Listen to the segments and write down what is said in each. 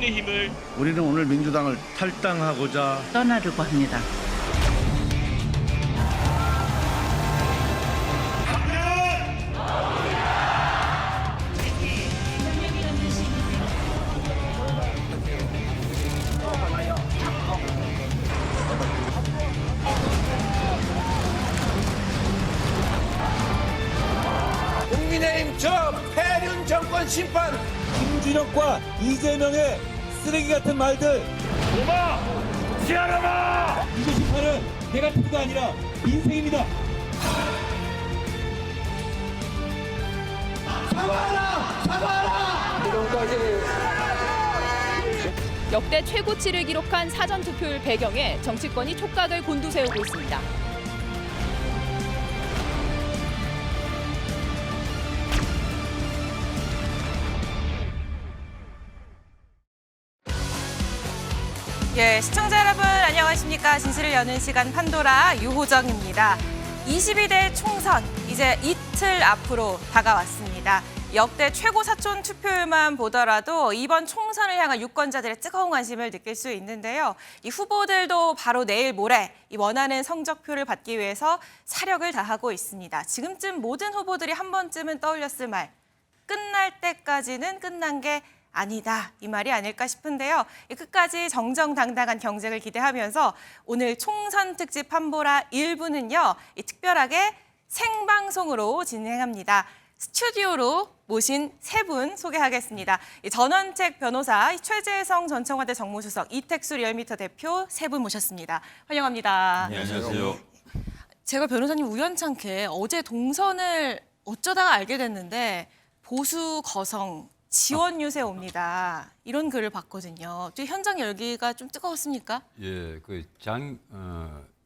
국민의힘을 우리는 오늘 민주당을 탈당하고자 떠나려고 합니다. 국민의힘 저 폐륜 정권 심판 김준혁과 이재명의 쓰레기 같은 말들. 도마! 지하라마! 이제 심판은 네거티브가 아니라 인생입니다. 역대 최고치를 기록한 사전투표율 배경에 정치권이 촉각을 곤두세우고 있습니다. 예, 시청자 여러분 안녕하십니까. 진실을 여는 시간 판도라 유호정입니다. 22대 총선 이제 이틀 앞으로 다가왔습니다. 역대 최고 사전 투표율만 보더라도 이번 총선을 향한 유권자들의 뜨거운 관심을 느낄 수 있는데요. 이 후보들도 바로 내일 모레 이 원하는 성적표를 받기 위해서 사력을 다하고 있습니다. 지금쯤 모든 후보들이 한 번쯤은 떠올렸을 말, 끝날 때까지는 끝난 게 아니다, 이 말이 아닐까 싶은데요. 끝까지 정정당당한 경쟁을 기대하면서 오늘 총선 특집 판보라 1부는요. 특별하게 생방송으로 진행합니다. 스튜디오로 모신 세 분 소개하겠습니다. 전원책 변호사, 최재성 전 청와대 정무수석, 이택수 리얼미터 대표 세 분 모셨습니다. 환영합니다. 안녕하세요. 제가 변호사님 우연찮게 어제 동선을 어쩌다가 알게 됐는데 보수 거성 지원 유세 옵니다. 이런 글을 봤거든요. 또 현장 열기가 좀 뜨거웠습니까? 예,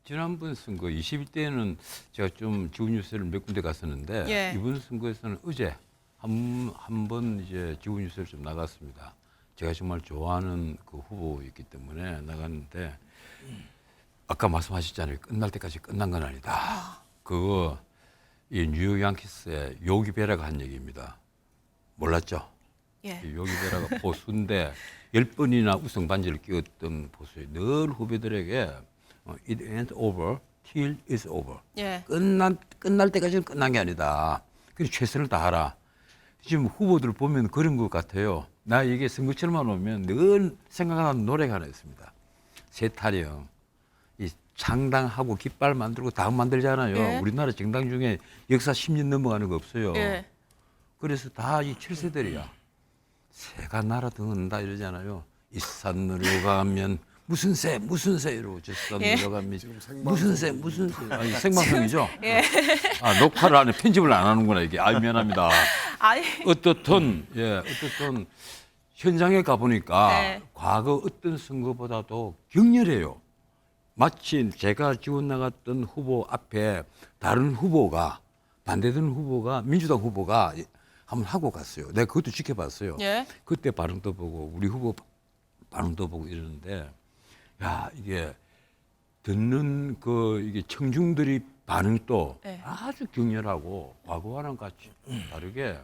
지난번 선거 21대에는 제가 좀 지원 유세를 몇 군데 갔었는데 예. 이번 선거에서는 어제 한 번 이제 지원 유세를 좀 나갔습니다. 제가 정말 좋아하는 그 후보였기 때문에 나갔는데 아까 말씀하셨잖아요. 끝날 때까지 끝난 건 아니다. 그거 이 뉴욕 양키스의 요기 베라가 한 얘기입니다. 몰랐죠? 예. 요기 베라가 보수인데 10번이나 우승 반지를 끼웠던 보수에 늘 후배들에게 It ain't over till it's over. 예. 끝날 때까지는 끝난 게 아니다. 그래서 최선을 다하라. 지금 후보들 보면 그런 것 같아요. 나 이게 선거철만 오면 늘 생각나는 노래가 하나 있습니다. 세타령. 이 창당하고 깃발 만들고 당 만들잖아요. 예. 우리나라 정당 중에 역사 10년 넘어가는 거 없어요. 예. 그래서 다 이 7세들이야. 새가 날아든다 이러잖아요. 이 산으로 가면 무슨 새 이러고 저 산으로 가면 무슨 새 아니 생방송이죠? 예. 아 녹화를 안 해 편집을 안 하는구나 이게. 아 미안합니다. 아니, 어떻든 현장에 가 보니까 네. 과거 어떤 선거보다도 격렬해요. 마치 제가 지원 나갔던 후보 앞에 다른 후보가 반대되는 후보가 민주당 후보가 한번 하고 갔어요. 내가 그것도 지켜봤어요. 예. 그때 반응도 보고 우리 후보 반응도 보고 이러는데 야 이게 듣는 이게 청중들이 반응도 네. 아주 격렬하고 과거와는 같이 다르게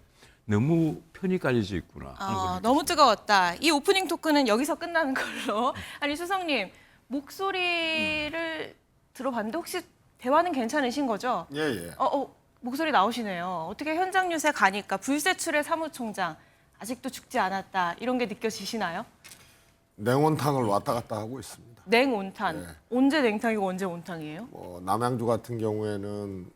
너무 편이 깔려져 있구나. 하는 걸 너무 뜨거웠다. 이 오프닝 토크는 여기서 끝나는 걸로. 아니 수석님 목소리를 들어봤는데 혹시 대화는 괜찮으신 거죠? 예. 목소리 나오시네요. 어떻게 현장 유세 가니까 불세출의 사무총장 아직도 죽지 않았다 이런 게 느껴지시나요? 냉온탕을 왔다 갔다 하고 있습니다. 냉온탕. 네. 언제 냉탕이고 언제 온탕이에요? 남양주 같은 경우에는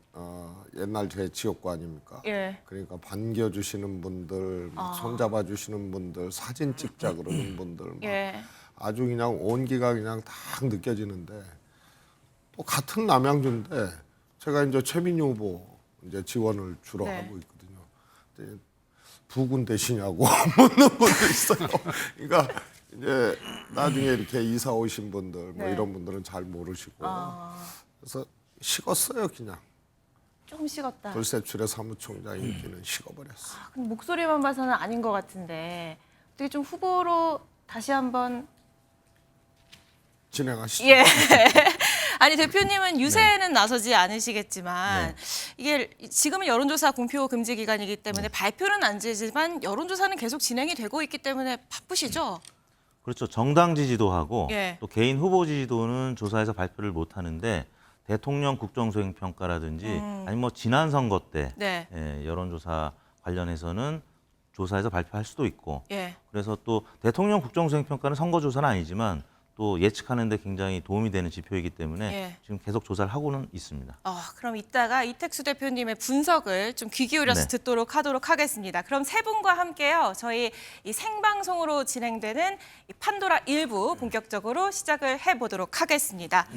옛날 제 지역구 아닙니까? 예. 그러니까 반겨주시는 분들, 손잡아주시는 분들, 사진 찍자 그러는 분들, 예. 아주 그냥 온기가 그냥 딱 느껴지는데 또 같은 남양주인데 제가 이제 최민희 후보 이제 지원을 주로 네. 하고 있거든요. 근데 부군 되시냐고 묻는 분도 있어요. 그러니까 이제 나중에 이렇게 이사 오신 분들 뭐 네. 이런 분들은 잘 모르시고 그래서 식었어요 그냥. 조금 식었다. 불세출의 사무총장 인기는 식어버렸어. 그럼 목소리만 봐서는 아닌 것 같은데 어떻게 좀 후보로 다시 한번 진행하시죠. 예. 아니 대표님은 유세에는 나서지 않으시겠지만 이게 지금은 여론조사 공표 금지 기간이기 때문에 발표는 안 되지만 여론조사는 계속 진행이 되고 있기 때문에 바쁘시죠? 그렇죠. 정당 지지도하고 예. 또 개인 후보 지지도는 조사에서 발표를 못 하는데 대통령 국정수행 평가라든지 아니면 뭐 지난 선거 때 네. 여론조사 관련해서는 조사에서 발표할 수도 있고 예. 그래서 또 대통령 국정수행 평가는 선거조사는 아니지만 또 예측하는 데 굉장히 도움이 되는 지표이기 때문에 예. 지금 계속 조사를 하고는 있습니다. 그럼 이따가 이택수 대표님의 분석을 좀 귀 기울여서 네. 듣도록 하도록 하겠습니다. 그럼 세 분과 함께요. 저희 이 생방송으로 진행되는 이 판도라 1부 본격적으로 시작을 해보도록 하겠습니다.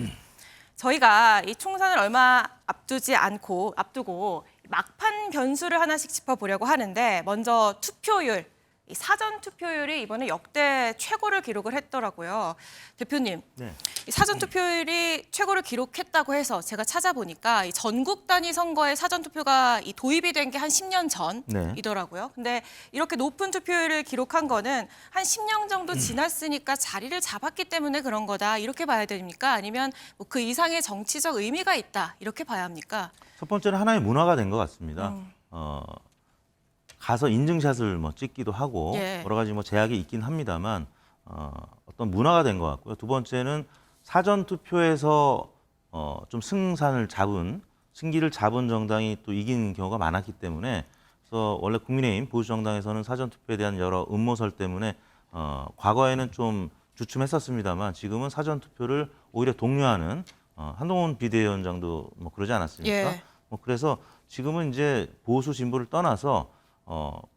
저희가 이 총선을 얼마 앞두고 막판 변수를 하나씩 짚어보려고 하는데 먼저 투표율. 이 사전 투표율이 이번에 역대 최고를 기록을 했더라고요. 대표님, 네. 이 사전 투표율이 최고를 기록했다고 해서 제가 찾아보니까 이 전국 단위 선거에 사전 투표가 이 도입이 된 게 한 10년 전이더라고요. 근데 이렇게 높은 투표율을 기록한 거는 한 10년 정도 지났으니까 자리를 잡았기 때문에 그런 거다 이렇게 봐야 됩니까? 아니면 뭐 그 이상의 정치적 의미가 있다 이렇게 봐야 합니까? 첫 번째는 하나의 문화가 된 것 같습니다. 가서 인증샷을 뭐 찍기도 하고 예. 여러 가지 뭐 제약이 있긴 합니다만 어떤 문화가 된 것 같고요. 두 번째는 사전 투표에서 좀 승기를 잡은 정당이 또 이긴 경우가 많았기 때문에 그래서 원래 국민의힘 보수 정당에서는 사전 투표에 대한 여러 음모설 때문에 과거에는 좀 주춤했었습니다만 지금은 사전 투표를 오히려 독려하는 한동훈 비대위원장도 뭐 그러지 않았습니까? 예. 뭐 그래서 지금은 이제 보수 진보를 떠나서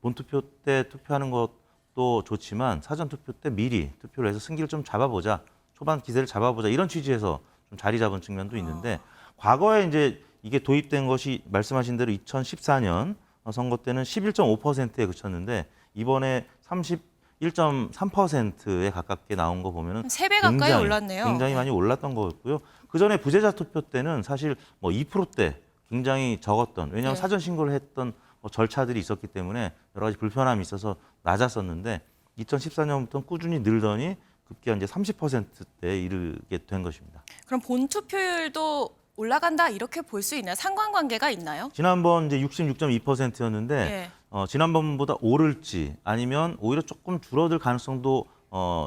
본투표 때 투표하는 것도 좋지만 사전 투표 때 미리 투표를 해서 승기를 좀 잡아보자, 초반 기세를 잡아보자 이런 취지에서 좀 자리 잡은 측면도 있는데 과거에 이제 이게 도입된 것이 말씀하신 대로 2014년 선거 때는 11.5%에 그쳤는데 이번에 31.3%에 가깝게 나온 거 보면은 3배 가까이 올랐네요. 굉장히 많이 올랐던 거였고요. 그 전에 부재자 투표 때는 사실 뭐 2%대 굉장히 적었던 왜냐하면 네. 사전 신고를 했던 뭐 절차들이 있었기 때문에 여러 가지 불편함이 있어서 낮았었는데 2014년부터 꾸준히 늘더니 급기야 이제 30%대에 이르게 된 것입니다. 그럼 본 투표율도 올라간다 이렇게 볼 수 있나요? 상관관계가 있나요? 지난번 이제 66.2%였는데 예. 지난번보다 오를지 아니면 오히려 조금 줄어들 가능성도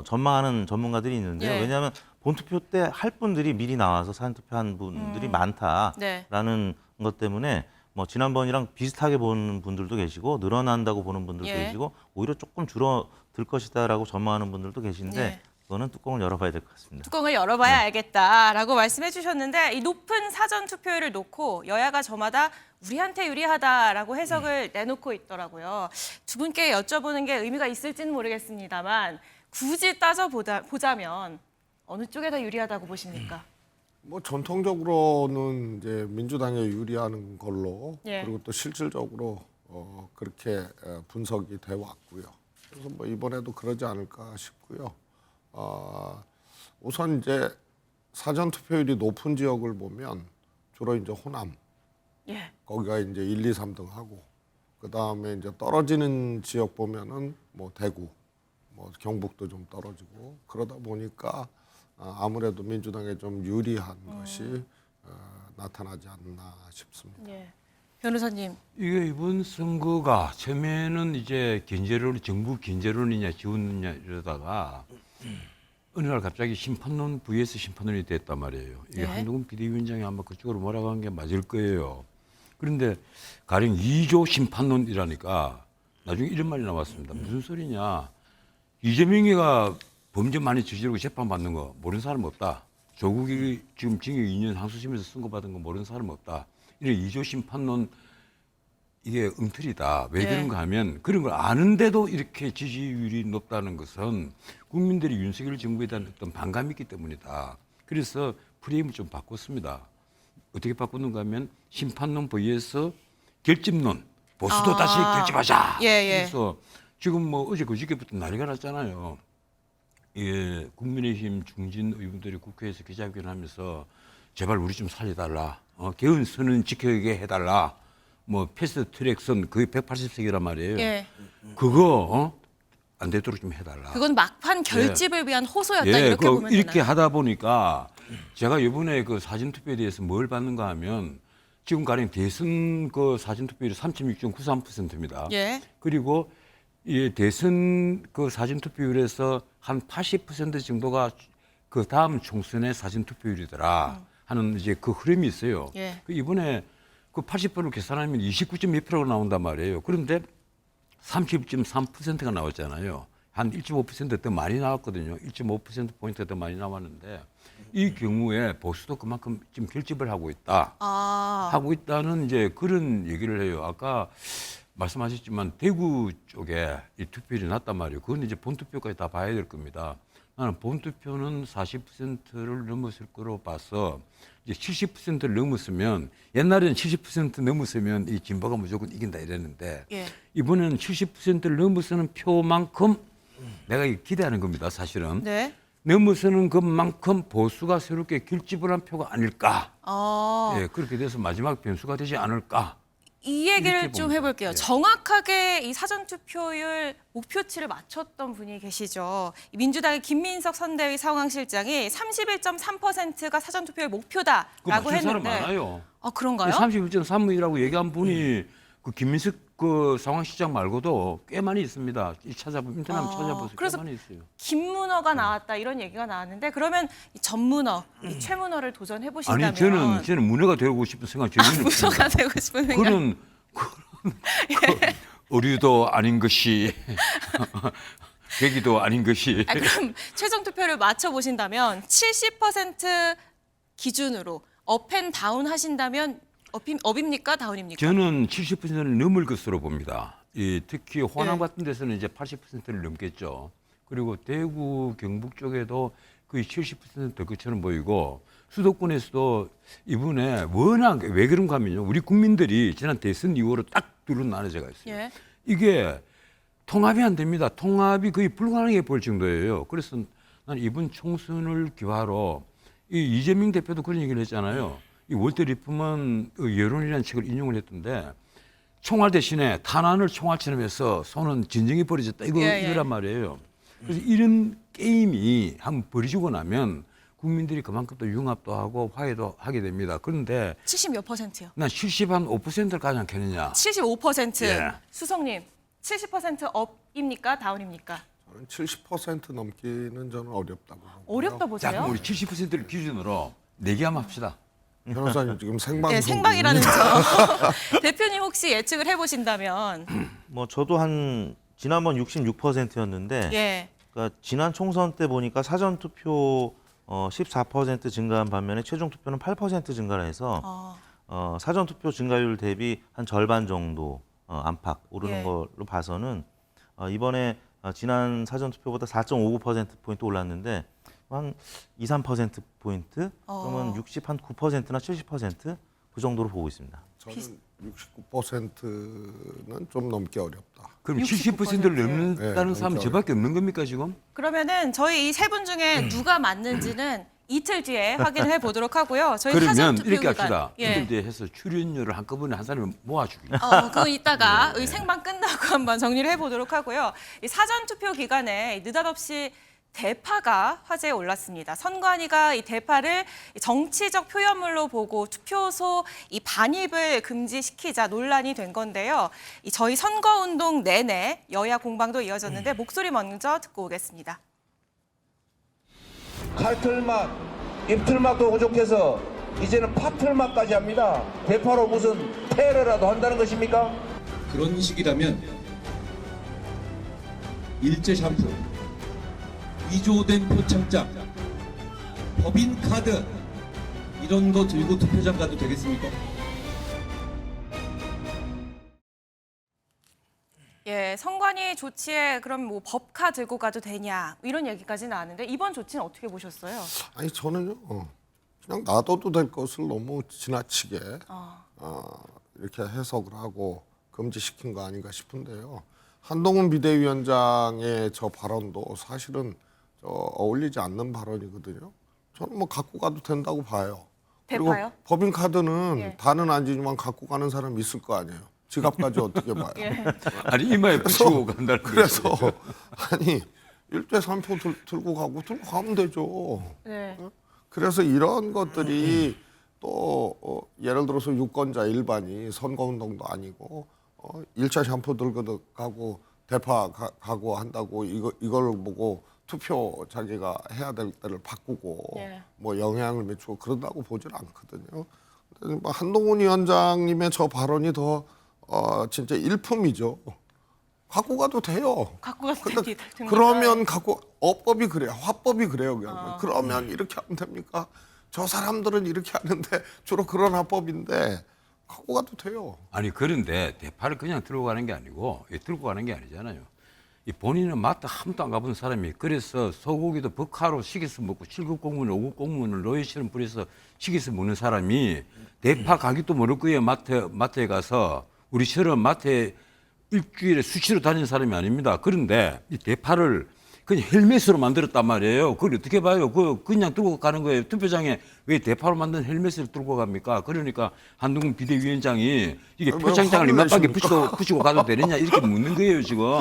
전망하는 전문가들이 있는데요. 예. 왜냐하면 본투표 때 할 분들이 미리 나와서 사전투표한 분들이 많다라는 네. 것 때문에 뭐 지난번이랑 비슷하게 보는 분들도 계시고 늘어난다고 보는 분들도 예. 계시고 오히려 조금 줄어들 것이다라고 전망하는 분들도 계신데 예. 그거는 뚜껑을 열어봐야 될 것 같습니다. 뚜껑을 열어봐야 알겠다라고 말씀해 주셨는데 이 높은 사전 투표율을 놓고 여야가 저마다 우리한테 유리하다라고 해석을 내놓고 있더라고요. 두 분께 여쭤보는 게 의미가 있을지는 모르겠습니다만 굳이 따져보자면 어느 쪽에 더 유리하다고 보십니까? 뭐 전통적으로는 이제 민주당에 유리하는 걸로 예. 그리고 또 실질적으로 그렇게 분석이 돼 왔고요. 그래서 뭐 이번에도 그러지 않을까 싶고요. 우선 이제 사전 투표율이 높은 지역을 보면 주로 이제 호남 예. 거기가 이제 1, 2, 3등 하고 그 다음에 이제 떨어지는 지역 보면은 뭐 대구, 뭐 경북도 좀 떨어지고 그러다 보니까 아무래도 민주당에 좀 유리한 것이 나타나지 않나 싶습니다. 예. 변호사님. 이게 이번 선거가 처음에는 이제 정부 견제론이냐 지원이냐 이러다가 어느 날 갑자기 심판론 vs 심판론이 됐단 말이에요. 이게 네. 한동훈 비대위원장이 아마 그쪽으로 몰아간 게 맞을 거예요. 그런데 가령 2조 심판론이라니까 나중에 이런 말이 나왔습니다. 무슨 소리냐. 이재명이가 범죄 많이 저지르고 재판받는 거 모르는 사람 없다. 조국이 지금 징역 2년 항소심에서 선고받은 거 모르는 사람 없다. 이런 2조 심판론 이게 엉터리다. 왜 네. 그런가 하면 그런 걸 아는데도 이렇게 지지율이 높다는 것은 국민들이 윤석열 정부에 대한 어떤 반감이 있기 때문이다. 그래서 프레임을 좀 바꿨습니다. 어떻게 바꾸는가 하면 심판론 vs 결집론. 보수도 다시 결집하자. 예, 예. 그래서 지금 뭐 어제 그저께부터 난리가 났잖아요. 예, 국민의힘 중진 의원들이 국회에서 기자회견하면서 제발 우리 좀 살려달라. 개헌 선언 지켜게 해달라. 뭐 패스트트랙선 거의 180석이란 말이에요. 예. 그거 안 되도록 좀 해달라. 그건 막판 결집을 위한 호소였다 예, 이렇게 보면 이렇게 되나요? 하다 보니까 제가 이번에 그 사전투표에 대해서 뭘 받는가 하면 지금 가령 대선 그 사전투표율이 36.93%입니다. 예. 그리고 이 대선 그 사전 투표율에서 한 80% 정도가 그 다음 총선의 사전 투표율이더라 하는 이제 그 흐름이 있어요. 예. 그 이번에 그 80%를 계산하면 29.2%가 나온단 말이에요. 그런데 30.3%가 나왔잖아요. 한 1.5% 더 많이 나왔거든요. 1.5%포인트 더 많이 나왔는데 이 경우에 보수도 그만큼 지금 결집을 하고 있다. 하고 있다는 이제 그런 얘기를 해요. 아까 말씀하셨지만 대구 쪽에 이 투표율이 낮단 말이에요. 그건 이제 본투표까지 다 봐야 될 겁니다. 나는 본투표는 40%를 넘었을 거로 봐서 이제 70%를 넘었으면 옛날에는 70% 넘었으면 이 진보가 무조건 이긴다 이랬는데 예. 이번에는 70%를 넘어서는 표만큼 내가 기대하는 겁니다. 사실은. 네. 넘어서는 것만큼 보수가 새롭게 결집을 한 표가 아닐까. 예, 그렇게 돼서 마지막 변수가 되지 않을까. 이 얘기를 이렇게 좀 봅니다. 해볼게요. 예. 정확하게 이 사전투표율 목표치를 맞췄던 분이 계시죠. 민주당의 김민석 선대위 상황실장이 31.3%가 사전투표율 그 목표다라고 맞춘 사람 했는데. 많아요. 아, 그런가요? 31.3이라고 얘기한 분이 그 김민석 그 상황시장 말고도 꽤 많이 있습니다. 찾아보면 인터넷 찾아보세요. 그래서 꽤 많이 있어요. 김문호가 나왔다 이런 얘기가 나왔는데 그러면 이 전문호, 이 최문호를 도전해 보신다면 아니 저는 문어가 되고 싶은 생각 전혀 없습니다. 문호가 되고 싶은 생각. 그런 의류도 아닌 것이 계기도 아닌 것이. 그럼 최종 투표를 맞춰 보신다면 70% 기준으로 업앤다운 하신다면 업입니까 다운입니까? 저는 70%를 넘을 것으로 봅니다. 특히 호남 네. 같은 데서는 이제 80%를 넘겠죠. 그리고 대구, 경북 쪽에도 거의 70%될 것처럼 보이고 수도권에서도 이번에 워낙 왜 그런가 하면요. 우리 국민들이 지난 대선 이후로 딱 둘로 나눠져가 있어요. 예. 이게 통합이 안 됩니다. 통합이 거의 불가능해 보일 정도예요. 그래서 난 이번 총선을 기화로 이 이재명 대표도 그런 얘기를 했잖아요. 이 월드 리프먼 여론이라는 책을 인용을 했던데 총알 대신에 탄환을 총알처럼 해서 손은 진정이 벌어졌다 이거란 말이에요. 그래서 이런 게임이 한번 벌어지고 나면 국민들이 그만큼 또 융합도 하고 화해도 하게 됩니다. 그런데 70 몇 %요? 난 70한5%를 가지 않겠느냐. 75%. 예. 수석님, 70% 업입니까 다운입니까? 저는 70% 넘기는 저는 어렵다고 봅니다. 어렵다 자, 보세요. 그럼 우리 70%를 기준으로 내기하면 합시다. 변호사님 지금 생방송 네, 생방이라는 점. 대표님 혹시 예측을 해보신다면, 뭐 저도 한 지난번 66%였는데 예, 그러니까 지난 총선 때 보니까 사전 투표 14% 증가한 반면에 최종 투표는 8% 증가를 해서 사전 투표 증가율 대비 한 절반 정도 안팎 오르는 예. 걸로 봐서는 이번에 지난 사전 투표보다 4.59%포인트 올랐는데 한 2, 3%포인트 그러면 69%나 70%그 정도로 보고 있습니다. 저는 69%는 좀 넘기 어렵다. 그럼 69%. 70%를 넘는다는 네, 사람은 넘죠. 저밖에 없는 겁니까 지금? 그러면은 저희 이 세 분 중에 누가 맞는지는 이틀 뒤에 확인을 해보도록 하고요. 저희 그러면 사전 투표 이렇게 기간. 합시다. 예. 이들 해서 출연료를 한꺼번에 한 사람이 모아주기. 그건 이따가 이 생방 끝나고 한번 정리를 해보도록 하고요. 이 사전 투표 기간에 느닷없이 대파가 화제에 올랐습니다. 선관위가 이 대파를 정치적 표현물로 보고 투표소 이 반입을 금지시키자 논란이 된 건데요. 이 저희 선거운동 내내 여야 공방도 이어졌는데 목소리 먼저 듣고 오겠습니다. 칼틀맛, 입틀맛도 부족해서 이제는 파틀맛까지 합니다. 대파로 무슨 테러라도 한다는 것입니까? 그런 식이라면 일제 샴푸, 위조된 표창장, 법인카드 이런 거 들고 투표장 가도 되겠습니까? 예, 선관위 조치에 그럼 뭐 법카 들고 가도 되냐 이런 얘기까지 나왔는데 이번 조치는 어떻게 보셨어요? 아니 저는요 그냥 놔둬도 될 것을 너무 지나치게 이렇게 해석을 하고 금지시킨 거 아닌가 싶은데요. 한동훈 비대위원장의 저 발언도 사실은 어울리지 않는 발언이거든요. 저는 뭐 갖고 가도 된다고 봐요. 대파요? 그리고 법인카드는 예. 다는 아니지만 갖고 가는 사람 있을 거 아니에요. 지갑까지 어떻게 봐요. 아니 이마에 붙이고 간다는 그래서 거죠. 아니 일제 산포 들고 가면 되죠. 네. 그래서 이런 것들이 또 예를 들어서 유권자 일반이 선거운동도 아니고 1차 샴푸 들고 가고 대파 각오한다고 이걸 보고 투표 자기가 해야 될 때를 바꾸고 예. 뭐 영향을 미치고 그런다고 보질 않거든요. 근데 뭐 한동훈 위원장님의 저 발언이 더 진짜 일품이죠. 갖고 가도 돼요. 갖고 가도 근데 됩니다. 그러면 갖고 어법이 그래요. 화법이 그래요. 그냥. 그러면 이렇게 하면 됩니까? 저 사람들은 이렇게 하는데 주로 그런 화법인데 갖고 가도 돼요. 아니 그런데 대파를 그냥 들고 가는 게 아니고 들고 가는 게 아니잖아요. 이 본인은 마트 한 번도 안 가본 사람이 그래서 소고기도 버카로 시켜서 먹고 7급 공무원, 5급 공무원을 노예처럼 부려서 시켜서 먹는 사람이 대파 가격도 모를 거예요. 마트에 가서 우리처럼 마트에 일주일에 수시로 다니는 사람이 아닙니다. 그런데 이 대파를 그냥 헬멧으로 만들었단 말이에요. 그걸 어떻게 봐요? 그냥 들고 가는 거예요. 투표장에 왜 대파로 만든 헬멧을 들고 갑니까? 그러니까 한동훈 비대위원장이 이게 표창장을 이만밖에 붙이고 가도 되느냐 이렇게 묻는 거예요 지금.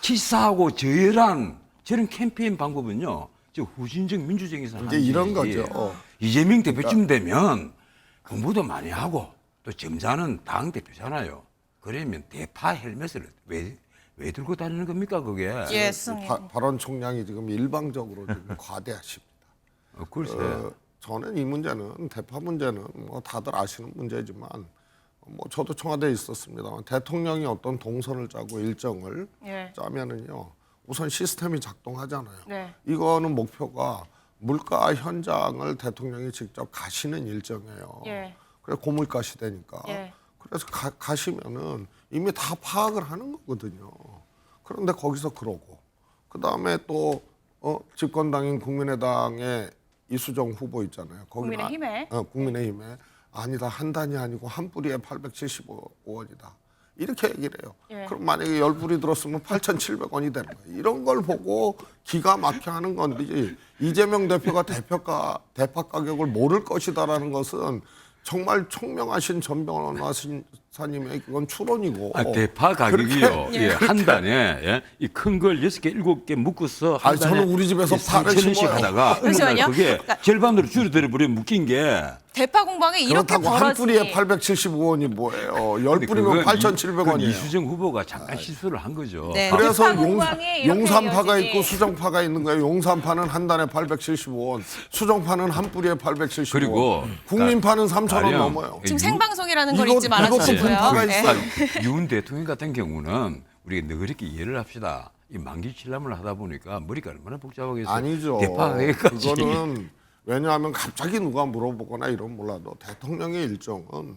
치사하고 저열한 저런 캠페인 방법은요. 저 후진적 민주정에서 이제 이런 거죠. 이재명 대표쯤 되면 공부도 많이 하고 또 점잖은 당 대표잖아요. 그러면 대파 헬멧을 왜 들고 다니는 겁니까 그게? 예, 수석님. 발언 총량이 지금 일방적으로 지금 과대하십니다. 글쎄. 저는 이 문제는 대파 문제는 뭐 다들 아시는 문제지만 뭐 저도 청와대에 있었습니다만 대통령이 어떤 동선을 짜고 일정을 예. 짜면은요 우선 시스템이 작동하잖아요. 네. 이거는 목표가 물가 현장을 대통령이 직접 가시는 일정이에요. 예. 그래 고물가 시대니까. 예. 그래서 가시면은 이미 다 파악을 하는 거거든요. 그런데 거기서 그러고 그 다음에 또 집권당인 국민의당의 이수정 후보 있잖아요. 거기는 국민의힘에? 국민의힘에 아니다 한 단이 아니고 한 뿌리에 875원이다. 이렇게 얘기를 해요. 예. 그럼 만약에 10뿌리 들었으면 8,700원이 되는 거예요. 이런 걸 보고 기가 막혀 하는 건데 이재명 대표가 대파 가격을 모를 것이다라는 것은 정말 총명하신 전 변호사님의 그건 추론이고. 대파 가격이요. 예, 한 단에 이 큰 걸 6개, 7개 묶어서 한 단에 저는 우리 집에서 파를 3,000원씩 심어요. 하다가 어느 날 잠시만요. 그게 절반으로 줄어들어 버려 묶인 게. 대파 공방에 이렇게 그렇다고 한 뿌리에 벌어지니 875원이 뭐예요? 10뿌리면 그건 8,700원이에요. 이수정 후보가 잠깐 실수를 한 거죠. 네. 그래서 대파 공방에 이렇게 용산파가 이어지니. 있고 수정파가 있는 거예요. 용산파는 한 단에 875원, 수정파는 한 뿌리에 875원. 그리고 국민파는 3,000원 가령 넘어요. 지금 생방송이라는 걸 이거- 잊지 이것도 말아주시고요. 분파가 네. 있어요. 윤 대통령 같은 경우는 우리가 늘 이렇게 이해를 합시다. 이 만기 칠람을 하다 보니까 머리가 얼마나 복잡하겠어요. 아니죠. 대파 가격까지. 그거는 왜냐하면 갑자기 누가 물어보거나 이런 몰라도 대통령의 일정은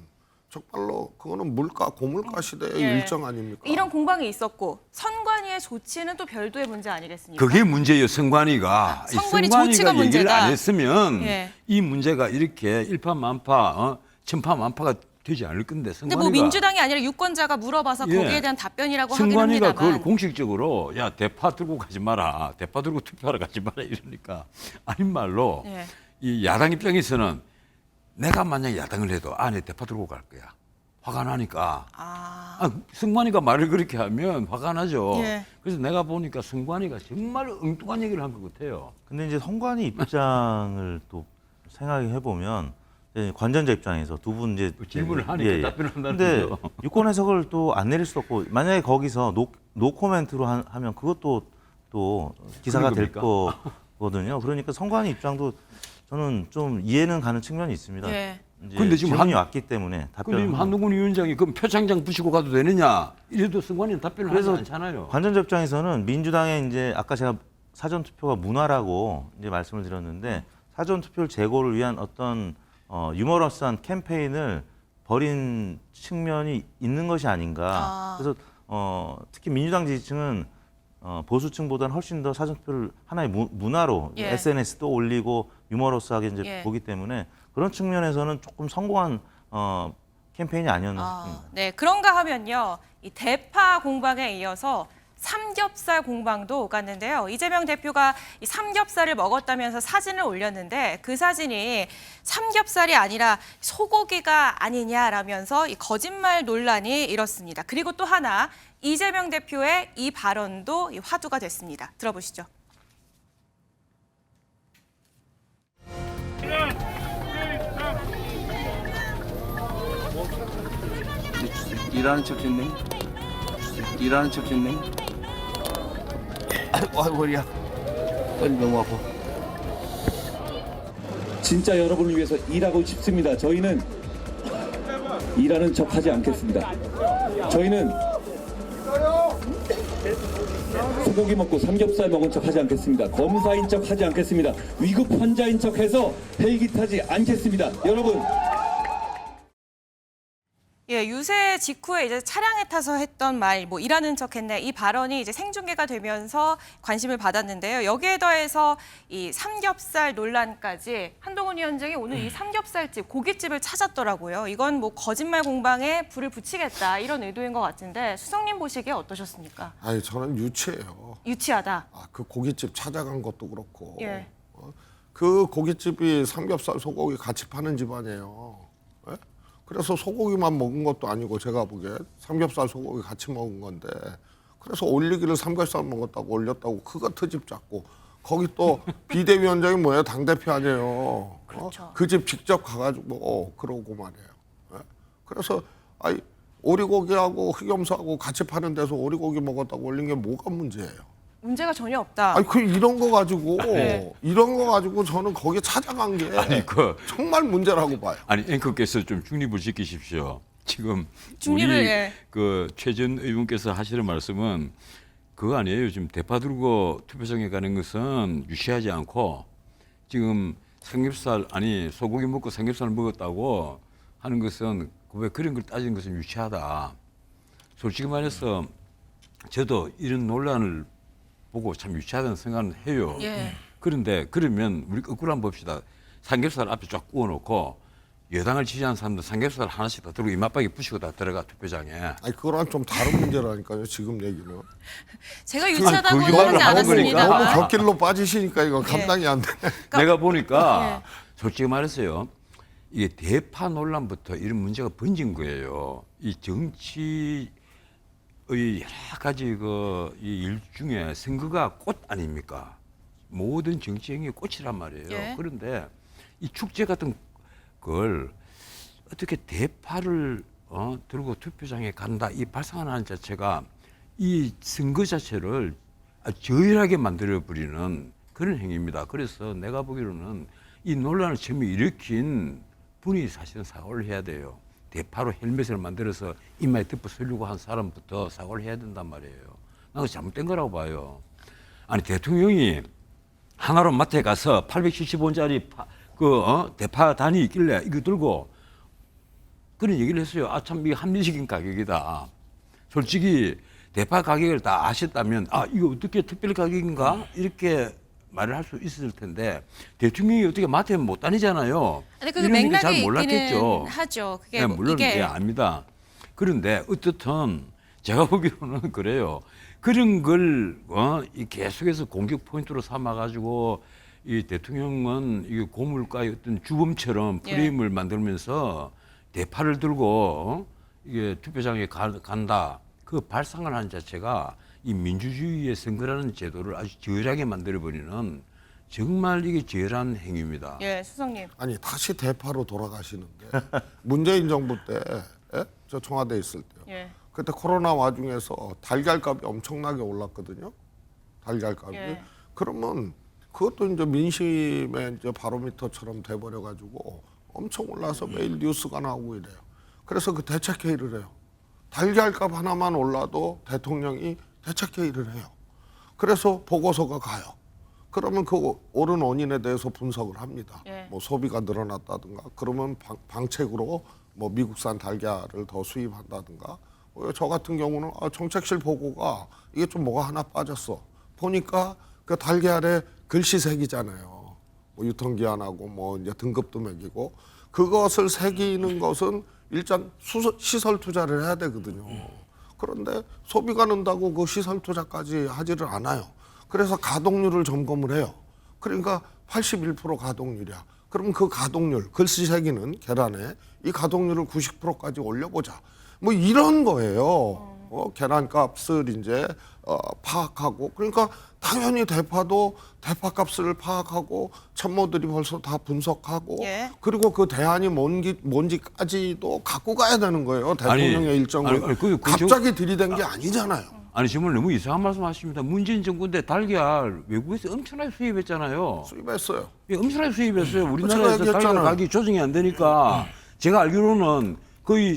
정말로 그거는 고물가 시대의 예. 일정 아닙니까? 이런 공방이 있었고 선관위의 조치는 또 별도의 문제 아니겠습니까? 그게 문제예요. 선관위가. 이 선관위 선관위가 조치가 얘기를 문제다. 안 했으면 예. 이 문제가 이렇게 일파만파, 천파만파가 되지 않을 건데 근데 선관위가. 뭐 민주당이 아니라 유권자가 물어봐서 예. 거기에 대한 답변이라고 하긴 선관위가 합니다만. 그걸 공식적으로 야 대파 들고 가지 마라. 대파 들고 투표하러 가지 마라 이러니까 아닌 말로 예. 이 야당 입장에서는 내가 만약 야당을 해도 내 대파 들고 갈 거야. 화가 나니까. 선관위가 말을 그렇게 하면 화가 나죠. 예. 그래서 내가 보니까 선관위가 정말 엉뚱한 얘기를 한 것 같아요. 근데 이제 선관위 입장을 또 생각해 보면 관전자 입장에서 두 분 이제 질문을 하니까 답변을 한다는 근데 거죠. 유권 해석을 또 안 내릴 수 없고 만약에 거기서 노 코멘트로 하면 그것도 또 기사가 그런 될 겁니까? 거거든요. 그러니까 선관위 입장도 저는 좀 이해는 가는 측면이 있습니다. 예. 이제 근데 지금 질문이 왔기 때문에 근데 답변을 지금 한동훈 위원장이 그럼 표창장 붙이고 가도 되느냐? 이래도 선관위는 답변을 하지 그래서 않잖아요. 관전자 입장에서는 민주당의 이제 아까 제가 사전 투표가 문화라고 이제 말씀을 드렸는데 사전 투표를 제고를 위한 어떤 유머러스한 캠페인을 벌인 측면이 있는 것이 아닌가. 그래서 특히 민주당 지지층은 보수층보다는 훨씬 더 사전 투표를 하나의 문화로 예. SNS도 올리고 유머러스하게 이제 예. 보기 때문에 그런 측면에서는 조금 성공한 캠페인이 아니었나 싶습니다. 네, 그런가 하면요. 이 대파 공방에 이어서 삼겹살 공방도 오갔는데요. 이재명 대표가 이 삼겹살을 먹었다면서 사진을 올렸는데 그 사진이 삼겹살이 아니라 소고기가 아니냐라면서 이 거짓말 논란이 일었습니다. 그리고 또 하나 이재명 대표의 이 발언도 이 화두가 됐습니다. 들어보시죠. 일하는 척 했네. 일하는 척했네. 아이고 머리야. 머리 너무 아파. 진짜 여러분을 위해서 일하고 싶습니다. 저희는 일하는 척 하지 않겠습니다. 저희는 소고기 먹고 삼겹살 먹은 척 하지 않겠습니다. 검사인 척 하지 않겠습니다. 위급 환자인 척 해서 헬기 타지 않겠습니다. 여러분. 예, 유세 직후에 이제 차량에 타서 했던 말, 뭐 일하는 척했네, 이 발언이 이제 생중계가 되면서 관심을 받았는데요. 여기에 더해서 이 삼겹살 논란까지 한동훈 위원장이 오늘 이 삼겹살집, 고깃집을 찾았더라고요. 이건 뭐 거짓말 공방에 불을 붙이겠다 이런 의도인 것 같은데 수석님 보시기에 어떠셨습니까? 아니 저는 유치해요. 유치하다. 그 고깃집 찾아간 것도 그렇고 예. 그 고깃집이 삼겹살, 소고기 같이 파는 집 아니에요. 예? 그래서 소고기만 먹은 것도 아니고 제가 보기에 삼겹살, 소고기 같이 먹은 건데 그래서 올리기를 삼겹살 먹었다고 올렸다고 그거 트집 잡고 거기 또 비대위원장이 뭐예요? 당대표 아니에요. 그렇죠. 그 집 직접 가가지고 그러고 말이에요. 예? 그래서 아이 오리고기하고 흑염소하고 같이 파는 데서 오리고기 먹었다고 올린 게 뭐가 문제예요? 문제가 전혀 없다. 아니 이런 거 가지고 네. 이런 거 가지고 저는 거기에 찾아간 게 정말 문제라고 봐요. 아니 앵커께서 좀 중립을 지키십시오. 지금 중립을, 우리 예. 그 최 전 의원께서 하시는 말씀은 그거 아니에요. 지금 대파 들고 투표장에 가는 것은 유시하지 않고 지금 삼겹살 아니 소고기 먹고 삼겹살 먹었다고 하는 것은 왜 그런 걸 따지는 것은 유치하다. 솔직히 말해서 저도 이런 논란을 보고 참 유치하다는 생각은 해요. 예. 그런데 그러면 우리 거꾸로 한번 봅시다. 삼겹살 앞에 쫙 구워놓고 여당을 지지하는 사람들 삼겹살 하나씩 다 들고 이마박에 부시고 다 들어가 투표장에. 아니 그거랑 좀 다른 문제라니까요. 지금 얘기는 제가 유치하다고 그 말을 하지 하는 않았습니다. 거니까. 너무 곁길로 빠지시니까 이거 감당이 안 돼. 내가 보니까 솔직히 말했어요. 이게 대파 논란부터 이런 문제가 번진 거예요. 이 정치의 여러 가지 이 일 중에 선거가 꽃 아닙니까? 모든 정치 행위의 꽃이란 말이에요. 예. 그런데 이 축제 같은 걸 어떻게 대파를 들고 투표장에 간다 이 발상하는 자체가 이 선거 자체를 아주 저열하게 만들어 버리는 그런 행위입니다. 그래서 내가 보기로는 이 논란을 처음에 일으킨 분이 사실은 사과를 해야 돼요. 대파로 헬멧을 만들어서 이마에 덮어 쓰려고 한 사람부터 사과를 해야 된단 말이에요. 나는 잘못된 거라고 봐요. 아니 대통령이 하나로 마트에 가서 870원짜리 대파 단이 있길래 이거 들고 그런 얘기를 했어요. 아 참 이게 합리적인 가격이다. 솔직히 대파 가격을 다 아셨다면 아 이거 어떻게 특별 가격인가 이렇게 말을 할 수 있었을 텐데 대통령이 어떻게 마트에 못 다니잖아요. 근데 그 이런 일을 잘 맥락이 몰랐겠죠. 있기는 하죠. 그게 네, 뭐 물론 이게 예, 압니다. 그런데 어떻든 제가 보기로는 그래요. 그런 걸 이 계속해서 공격 포인트로 삼아가지고 이 대통령은 이 고물가의 어떤 주범처럼 프레임을 만들면서 대파를 들고 이게 투표장에 간다. 그 발상을 하는 자체가 이 민주주의의 선거라는 제도를 아주 저열하게 만들어버리는 정말 이게 저열한 행위입니다. 예, 수석님. 아니 다시 대파로 돌아가시는데 문재인 정부 때 저 청와대에 있을 때요. 예. 그때 코로나 와중에서 달걀값이 엄청나게 올랐거든요. 달걀값이. 예. 그러면 그것도 이제 민심의 이제 바로미터처럼 돼버려 가지고 엄청 올라서 매일 뉴스가 나오고 이래요. 그래서 그 대책회의를 해요. 달걀값 하나만 올라도 대통령이 대책회의를 해요. 그래서 보고서가 가요. 그러면 그 오른 원인에 대해서 분석을 합니다. 예. 뭐 소비가 늘어났다든가 그러면 방책으로 뭐 미국산 달걀을 더 수입한다든가 저 같은 경우는 정책실 보고가 이게 좀 뭐가 하나 빠졌어. 보니까 그 달걀에 글씨 새기잖아요. 뭐 유통기한하고 뭐 이제 등급도 매기고 그것을 새기는 것은 일단 시설 투자를 해야 되거든요. 그런데 소비가 는다고 그 시설 투자까지 하지를 않아요. 그래서 가동률을 점검을 해요. 그러니까 81% 가동률이야. 그럼 그 가동률, 글씨 새기는 계란에 이 가동률을 90%까지 올려보자. 뭐 이런 거예요. 계란값을 이제 파악하고 그러니까 당연히 대파도 대파값을 파악하고 참모들이 벌써 다 분석하고 예. 그리고 그 대안이 뭔지까지도 갖고 가야 되는 거예요. 대통령의 일정을 갑자기 들이댄 게 아니잖아요. 아니 정말 너무 이상한 말씀하십니다. 문재인 정부 때 달걀 외국에서 엄청나게 수입했잖아요. 수입했어요. 예, 엄청나게 수입했어요. 제가 우리나라에서 달걀 얘기했잖아요. 가격이 조정이 안 되니까 제가 알기로는 거의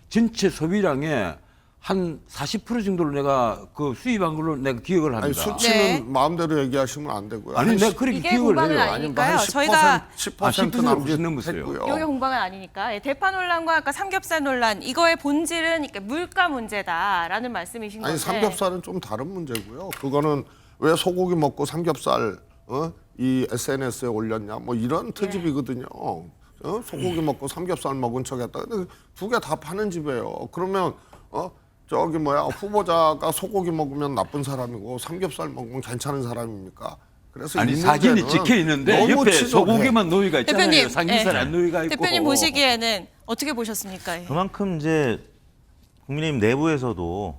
전체 소비량의 한 40% 정도를 내가 그 수입한 걸로 내가 기억을 아니 합니다. 수치는 네. 마음대로 얘기하시면 안 되고요. 아니 한 내가 그렇게 이게 기억을 공방은 해요. 아니니까요. 한 10%, 저희가 10% 10% 넘었어요. 남짓했고요. 이게 공방은 아니니까 예, 대파 논란과 아까 삼겹살 논란 이거의 본질은 이렇게 물가 문제다라는 말씀이신 건데. 아니 삼겹살은 좀 다른 문제고요. 그거는 왜 소고기 먹고 삼겹살 이 SNS에 올렸냐 뭐 이런 트집이거든요. 소고기 먹고 삼겹살 먹은 척했다. 근데 두 개 다 파는 집이에요. 그러면 저기 뭐야 후보자가 소고기 먹으면 나쁜 사람이고 삼겹살 먹으면 괜찮은 사람입니까? 그래서 아니 이 사진이 문제는 찍혀 있는데 너무 옆에 치졸해. 소고기만 놓이가 있잖아요. 대표님, 삼겹살 안 놓이가 있고. 대표님 보시기에는 어떻게 보셨습니까? 예. 그만큼 이제 국민의힘 내부에서도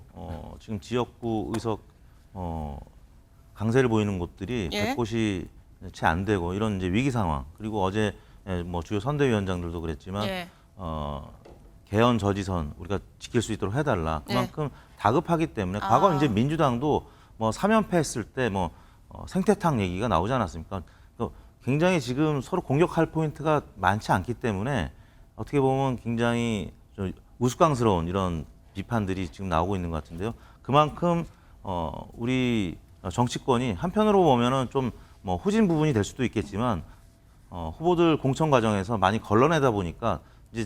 지금 지역구 의석 강세를 보이는 곳들이 예. 100곳이 채 안 되고 이런 이제 위기 상황 그리고 어제 뭐 주요 선대위원장들도 그랬지만 예. 개헌 저지선 우리가 지킬 수 있도록 해달라. 그만큼 다급하기 때문에 아. 과거 이제 민주당도 뭐 3연패 했을 때 뭐 생태탕 얘기가 나오지 않았습니까? 또 굉장히 지금 서로 공격할 포인트가 많지 않기 때문에 어떻게 보면 굉장히 좀 우스꽝스러운 이런 비판들이 지금 나오고 있는 것 같은데요. 그만큼 우리 정치권이 한편으로 보면은 좀 뭐 후진 부분이 될 수도 있겠지만 후보들 공천 과정에서 많이 걸러내다 보니까 이제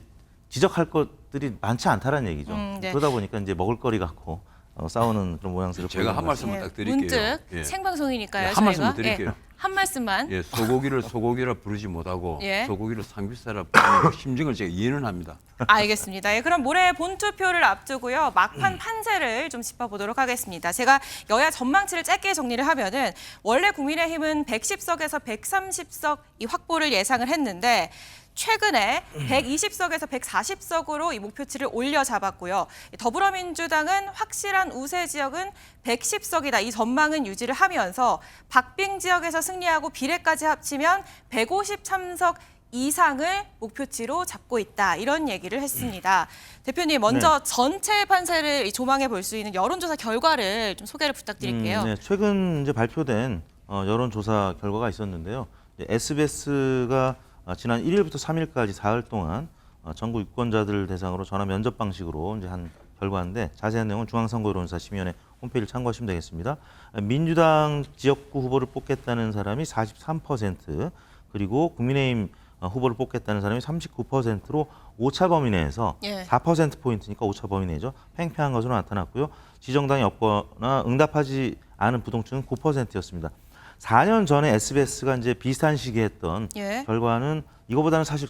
지적할 것들이 많지 않다라는 얘기죠. 네. 그러다 보니까 이제 먹을거리 갖고 싸우는 그런 모양새를 제가 한 보이는 것 말씀만 딱 드릴게요. 문득 예. 생방송이니까요. 네, 한 저희가. 말씀만 드릴게요. 예, 한 말씀만. 예, 소고기를 소고기라 부르지 못하고 예. 소고기를 삼겹살이라 부르는 그 심정을 제가 이해는 합니다. 알겠습니다. 예, 그럼 모레 본투표를 앞두고요. 막판 판세를 좀 짚어보도록 하겠습니다. 제가 여야 전망치를 짧게 정리를 하면은 원래 국민의힘은 110석에서 130석 이 확보를 예상을 했는데 최근에 120석에서 140석으로 이 목표치를 올려 잡았고요. 더불어민주당은 확실한 우세 지역은 110석이다. 이 전망은 유지를 하면서 박빙 지역에서 승리하고 비례까지 합치면 153석 이상을 목표치로 잡고 있다. 이런 얘기를 했습니다. 대표님 먼저 전체 판세를 조망해 볼 수 있는 여론조사 결과를 좀 소개를 부탁드릴게요. 네, 최근 이제 발표된 여론조사 결과가 있었는데요. SBS가 지난 1일부터 3일까지 4일 동안 전국 유권자들 대상으로 전화 면접 방식으로 이제 한 결과인데 자세한 내용은 중앙선거여론조사 심의위원회 홈페이지를 참고하시면 되겠습니다. 민주당 지역구 후보를 뽑겠다는 사람이 43%, 그리고 국민의힘 후보를 뽑겠다는 사람이 39%로 오차 범위 내에서 예. 4%포인트니까 오차 범위 내죠. 팽팽한 것으로 나타났고요. 지정당이 없거나 응답하지 않은 부동층은 9%였습니다. 4년 전에 SBS가 이제 비슷한 시기에 했던 예. 결과는 이거보다는 사실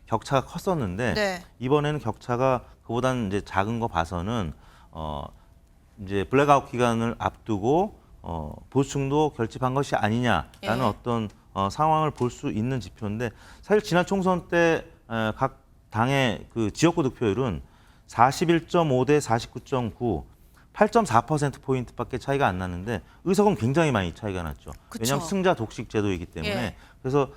격차가 컸었는데 네. 이번에는 격차가 그보다는 이제 작은 거 봐서는 이제 블랙아웃 기간을 앞두고 보수층도 결집한 것이 아니냐라는 예. 어떤 상황을 볼 수 있는 지표인데 사실 지난 총선 때 각 당의 그 지역구 득표율은 41.5 대 49.9, 8.4%포인트밖에 차이가 안 났는데 의석은 굉장히 많이 차이가 났죠. 그쵸. 왜냐하면 승자 독식 제도이기 때문에. 예. 그래서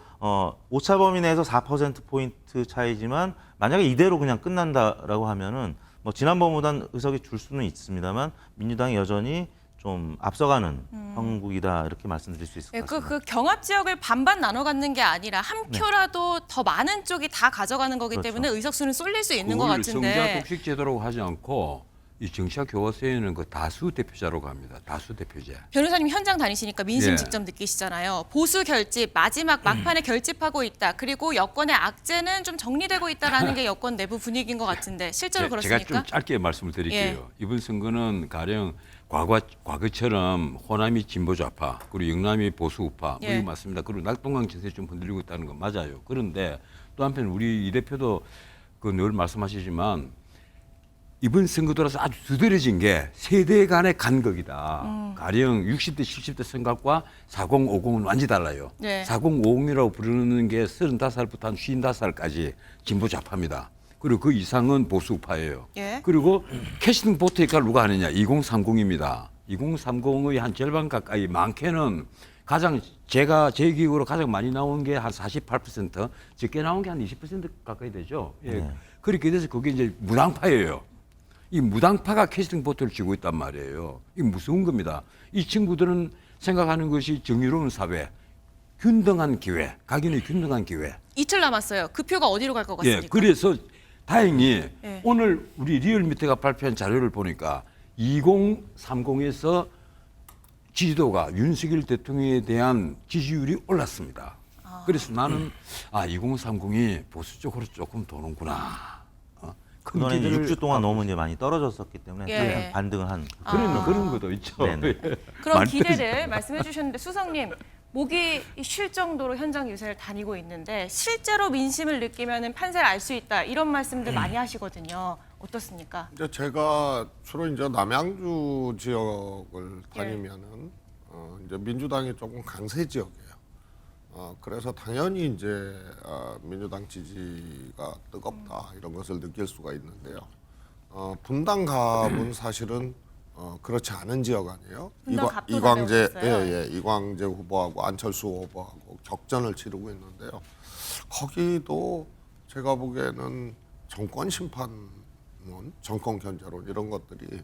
오차 범위 내에서 4%포인트 차이지만 만약에 이대로 그냥 끝난다라고 하면은 뭐 지난번보다는 의석이 줄 수는 있습니다만 민주당이 여전히 좀 앞서가는 형국이다 이렇게 말씀드릴 수 있을 것 예, 같습니다. 그 경합 지역을 반반 나눠 갖는 게 아니라 한 표라도 더 많은 쪽이 다 가져가는 거기 그렇죠. 때문에 의석수는 쏠릴 수 있는 것 그걸 성자 같은데. 독식 제도라고 하지 않고 이 정치학 교과서에는 그 다수 대표자라고 합니다. 다수 대표제. 변호사님 현장 다니시니까 민심 예. 직접 느끼시잖아요. 보수 결집, 마지막 막판에 결집하고 있다. 그리고 여권의 악재는 좀 정리되고 있다라는 게 여권 내부 분위기인 것 같은데 실제로 제가 그렇습니까? 좀 짧게 말씀을 드릴게요. 예. 이번 선거는 가령 과거처럼 호남이 진보 좌파, 그리고 영남이 보수 우파, 예. 이거 맞습니다. 그리고 낙동강 전세 좀 흔들리고 있다는 건 맞아요. 그런데 또 한편 우리 이 대표도 그 늘 말씀하시지만 이번 선거 돌아서 아주 두드러진 게 세대 간의 간극이다. 가령 60대, 70대 생각과 40, 50은 완전히 달라요. 네. 40, 50이라고 부르는 게 35살부터 한 55살까지 진보 좌파입니다. 그리고 그 이상은 보수파예요. 예. 그리고 캐스팅 보트 역할을 누가 하느냐? 2030입니다. 2030의 한 절반 가까이 많게는 가장 제가 제 기억으로 가장 많이 나온 게 한 48%, 적게 나온 게 한 20% 가까이 되죠. 예. 네. 그렇게 돼서 그게 이제 무당파예요. 이 무당파가 캐스팅 보트를 쥐고 있단 말이에요. 이게 무서운 겁니다. 이 친구들은 생각하는 것이 정의로운 사회, 균등한 기회, 각인의 균등한 기회. 이틀 남았어요. 그 표가 어디로 갈 것 같습니까? 예, 그래서 다행히 예. 오늘 우리 리얼미터가 발표한 자료를 보니까 2030에서 지지도가 윤석열 대통령에 대한 지지율이 올랐습니다. 그래서 나는 2030이 보수 쪽으로 조금 도는구나. 큰 그거는 이제 기대를 6주 동안 하고 너무 이제 많이 떨어졌었기 때문에 예. 약간 반등을 한. 그런 것도 있죠. 네네. 그럼 많이 기대를 말씀해 주셨는데 수석님 목이 쉴 정도로 현장 유세를 다니고 있는데 실제로 민심을 느끼면 판세를 알 수 있다 이런 말씀들 많이 하시거든요. 어떻습니까? 이제 제가 주로 이제 남양주 지역을 다니면은 이제 민주당이 조금 강세 지역이에요. 그래서 당연히 이제 민주당 지지가 뜨겁다 이런 것을 느낄 수가 있는데요. 분당갑은 사실은 그렇지 않은 지역 아니에요. 분당갑도 이광재 다녀오셨어요? 이광재 후보하고 안철수 후보하고 격전을 치르고 있는데요. 거기도 제가 보기에는 정권 심판론, 정권 견제론 이런 것들이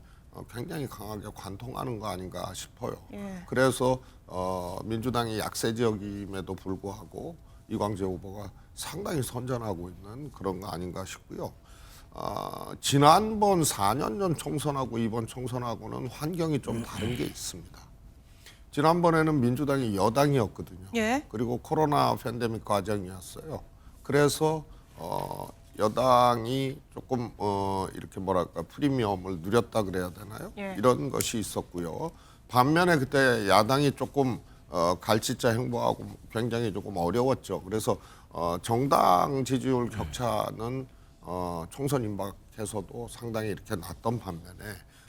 굉장히 강하게 관통하는 거 아닌가 싶어요. 예. 그래서 민주당이 약세 지역임에도 불구하고 이광재 후보가 상당히 선전하고 있는 그런 거 아닌가 싶고요. 지난번 4년 전 총선하고 이번 총선하고는 환경이 좀 다른 게 있습니다. 지난번에는 민주당이 여당이었거든요. 예. 그리고 코로나 팬데믹 과정이었어요. 그래서 여당이 조금 이렇게 뭐랄까 프리미엄을 누렸다 그래야 되나요? 예. 이런 것이 있었고요. 반면에 그때 야당이 조금 갈치자 행보하고 굉장히 조금 어려웠죠. 그래서 정당 지지율 격차는 총선 임박해서도 상당히 이렇게 났던 반면에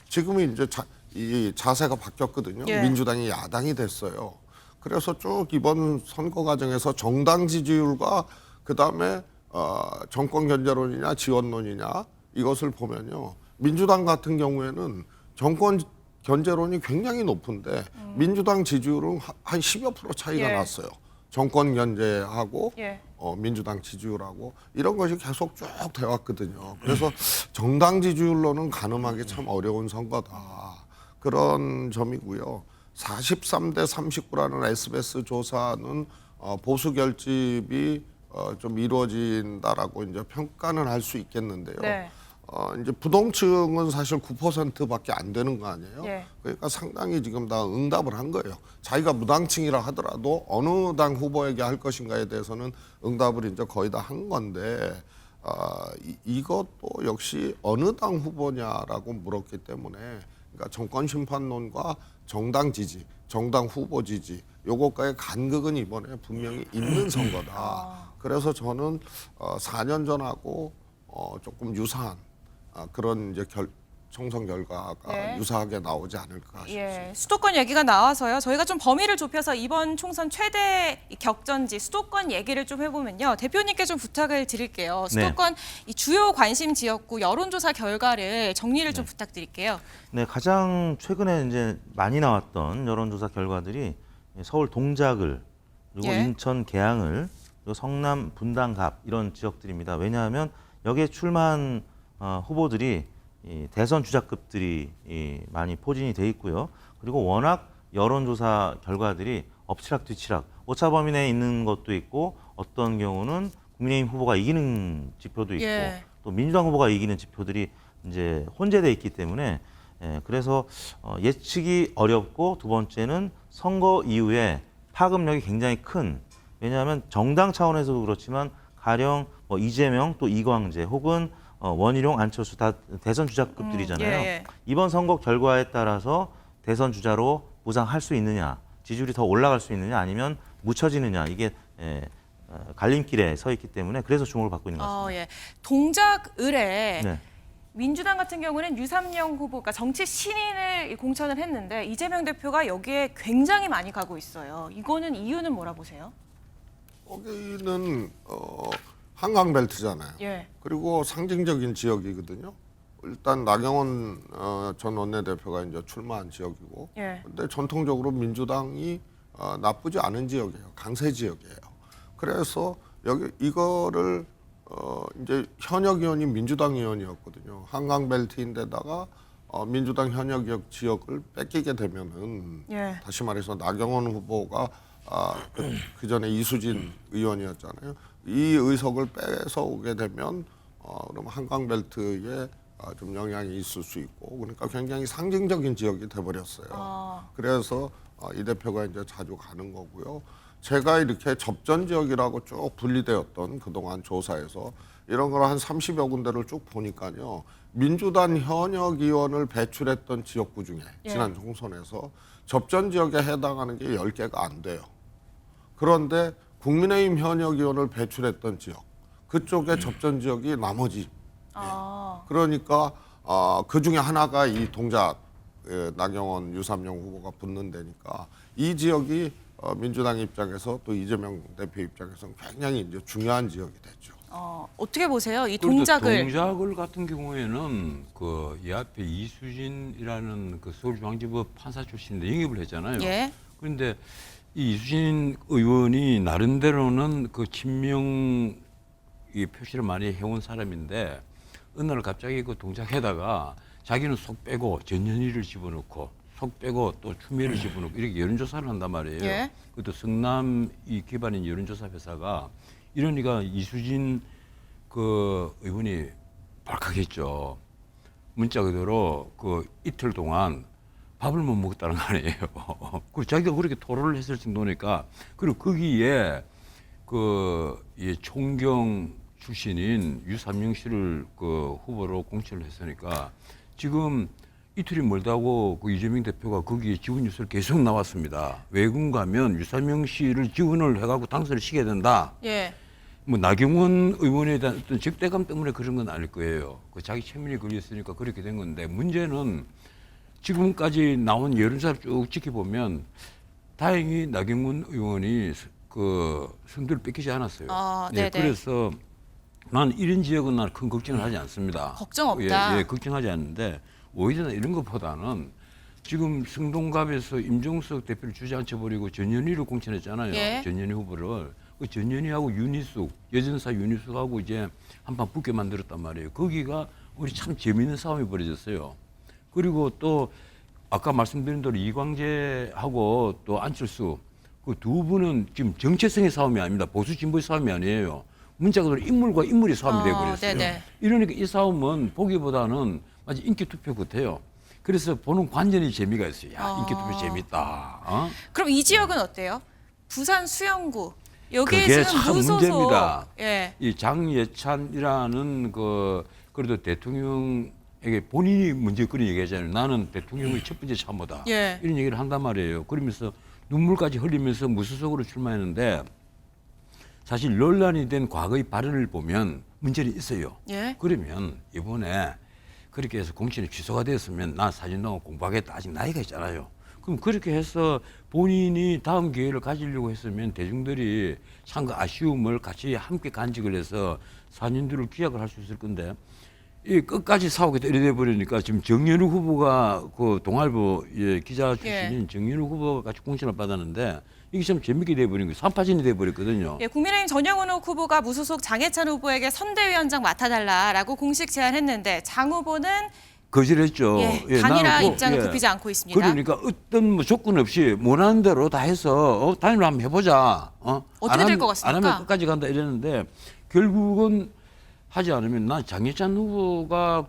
지금은 이제 이 자세가 바뀌었거든요. 예. 민주당이 야당이 됐어요. 그래서 쭉 이번 선거 과정에서 정당 지지율과 그다음에 정권 견제론이냐 지원론이냐 이것을 보면요. 민주당 같은 경우에는 정권 견제론이 굉장히 높은데 민주당 지지율은 한 10여 % 차이가 예. 났어요. 정권 견제하고 예. 민주당 지지율하고 이런 것이 계속 쭉 돼왔거든요. 그래서 정당 지지율로는 가늠하기 참 어려운 선거다. 그런 점이고요. 43대 39라는 SBS 조사는 보수 결집이 좀 이루어진다라고 이제 평가는 할 수 있겠는데요. 네. 이제 부동층은 사실 9%밖에 안 되는 거 아니에요? 예. 그러니까 상당히 지금 다 응답을 한 거예요. 자기가 무당층이라 하더라도 어느 당 후보에게 할 것인가에 대해서는 응답을 이제 거의 다 한 건데 이것도 역시 어느 당 후보냐라고 물었기 때문에 그러니까 정권 심판론과 정당 지지, 정당 후보 지지 요것과의 간극은 이번에 분명히 있는 선거다. 그래서 저는 4년 전하고 조금 유사한 그런 이제 총선 결과가 네. 유사하게 나오지 않을까 싶습니다. 예, 수도권 얘기가 나와서요. 저희가 좀 범위를 좁혀서 이번 총선 최대 격전지 수도권 얘기를 좀 해보면요. 대표님께 좀 부탁을 드릴게요. 수도권 이 주요 관심 지역구 여론조사 결과를 정리를 좀 부탁드릴게요. 네, 가장 최근에 이제 많이 나왔던 여론조사 결과들이 서울 동작을 그리고 예. 인천 계양을 그리고 성남 분당갑 이런 지역들입니다. 왜냐하면 여기에 출마한 후보들이 이 대선 주자급들이 많이 포진이 돼 있고요. 그리고 워낙 여론조사 결과들이 엎치락뒤치락 오차범위 내에 있는 것도 있고 어떤 경우는 국민의힘 후보가 이기는 지표도 있고 예. 또 민주당 후보가 이기는 지표들이 이제 혼재돼 있기 때문에 그래서 예측이 어렵고 두 번째는 선거 이후에 파급력이 굉장히 큰 왜냐하면 정당 차원에서도 그렇지만 가령 뭐 이재명 또 이광재 혹은 원희룡, 안철수 다 대선 주자급들이잖아요. 예. 이번 선거 결과에 따라서 대선 주자로 무장할 수 있느냐, 지지율이 더 올라갈 수 있느냐, 아니면 묻혀지느냐 이게 갈림길에 서 있기 때문에 그래서 주목을 받고 있는 것 같습니다. 예. 동작을에 네. 민주당 같은 경우는 유삼영 후보가 정치 신인을 공천을 했는데 이재명 대표가 여기에 굉장히 많이 가고 있어요. 이거는 이유는 뭐라 보세요? 거기는 한강벨트잖아요. 예. 그리고 상징적인 지역이거든요. 일단 나경원 전 원내대표가 이제 출마한 지역이고, 예. 근데 전통적으로 민주당이 나쁘지 않은 지역이에요. 강세 지역이에요. 그래서 여기 이거를 이제 현역 의원이 민주당 의원이었거든요. 한강벨트인데다가 민주당 현역 지역을 뺏기게 되면은 예. 다시 말해서 나경원 후보가 그 전에 이수진 의원이었잖아요. 이 의석을 뺏어 오게 되면 그럼 한강벨트에 좀 영향이 있을 수 있고, 그러니까 굉장히 상징적인 지역이 돼버렸어요. 그래서 이 대표가 이제 자주 가는 거고요. 제가 이렇게 접전 지역이라고 쭉 분리되었던 그동안 조사에서 이런 걸 한 30여 군데를 쭉 보니까요. 민주당 현역 의원을 배출했던 지역구 중에 지난 총선에서 접전 지역에 해당하는 게 10개가 안 돼요. 그런데 국민의힘 현역 의원을 배출했던 지역, 그쪽에 접전 지역이 나머지. 그러니까 그 중에 하나가 이 동작 나경원 유삼영 후보가 붙는 데니까 이 지역이 민주당 입장에서 또 이재명 대표 입장에서는 굉장히 이제 중요한 지역이 됐죠. 어떻게 보세요? 이 그런데 동작을. 동작을 같은 경우에는 그 이 앞에 이수진이라는 그 서울중앙지법 판사 출신인데 영입을 했잖아요. 예. 그런데 이 이수진 의원이 나름대로는 그 친명 이 표시를 많이 해온 사람인데 어느 날 갑자기 그 동작에다가 자기는 속 빼고 전현희를 집어넣고 속 빼고 또 추미애를 집어넣고 이렇게 여론조사를 한단 말이에요. 예. 그것도 성남 이 기반인 여론조사 회사가 이러니까 이수진 그 의원이 발칵했죠. 문자 그대로 그 이틀 동안 밥을 못 먹었다는 거 아니에요. 그리고 자기가 그렇게 토로를 했을 정도니까, 그리고 거기에 그 이 총경 출신인 유삼영 씨를 그 후보로 공천을 했으니까 지금 이틀이 멀다고 그 이재명 대표가 거기에 지원 뉴스를 계속 나왔습니다. 외국 가면 유삼영 씨를 지원을 해가지고 당선을 시켜야 된다. 예. 뭐 나경원 의원에 대한 어떤 적대감 때문에 그런 건 아닐 거예요. 그 자기 체면이 걸렸으니까 그렇게 된 건데, 문제는 지금까지 나온 여론조사를 쭉 지켜보면 다행히 나경원 의원이 그 선두를 뺏기지 않았어요. 네네. 그래서 난 이런 지역은 난 큰 걱정을 하지 않습니다. 걱정 없다. 예, 걱정하지 않는데 오히려 이런 것보다는 지금 성동갑에서 임종석 대표를 주저앉혀버리고 전현희를 공천했잖아요. 예. 전현희 후보를. 그 전현희하고 윤희숙, 여전사 윤희숙하고 이제 한판 붙게 만들었단 말이에요. 거기가 우리 참 재미있는 싸움이 벌어졌어요. 그리고 또 아까 말씀드린 대로 이광재하고 또 안철수 그 두 분은 지금 정체성의 싸움이 아닙니다. 보수 진보의 싸움이 아니에요. 문자 그대로 인물과 인물의 싸움이 되어버렸어요. 네네. 이러니까 이 싸움은 보기보다는 마치 인기 투표 같아요. 그래서 보는 관전이 재미가 있어요. 야, 인기 투표 재밌다. 그럼 이 지역은 어때요? 부산 수영구. 여기에 그게 지금 참 무소속. 문제입니다. 예. 이 장예찬이라는 그 그래도 대통령에게 본인이 먼저 그런 얘기하잖아요. 나는 대통령의 첫 번째 참모다. 예. 이런 얘기를 한단 말이에요. 그러면서 눈물까지 흘리면서 무소속으로 출마했는데 사실 논란이 된 과거의 발언을 보면 문제는 있어요. 예. 그러면 이번에 그렇게 해서 공천이 취소가 됐으면 나 사진동을 공부하겠다. 아직 나이가 있잖아요. 그럼 그렇게 해서 본인이 다음 기회를 가지려고 했으면 대중들이 참 그 아쉬움을 같이 함께 간직을 해서 4년들을 기약을 할 수 있을 건데 이 끝까지 싸우겠다 이래 버리니까 지금 정연우 후보가 그 동아일보 기자 출신인 정연우 후보가 같이 공천을 받았는데 이게 참 재밌게 돼버린 거예요. 삼파진이 돼버렸거든요. 예, 국민의힘 전영훈 후보가 무소속 장해찬 후보에게 선대위원장 맡아달라라고 공식 제안했는데 장 후보는 거절했죠. 단일화 나는 입장을 굽히지 않고 있습니다. 그러니까 어떤 뭐 조건 없이 원하는 대로 다 해서 단일화 한번 해보자. 어떻게 될 것 같습니까? 안 하면 끝까지 간다 이랬는데 결국은 하지 않으면 난 장예찬 후보가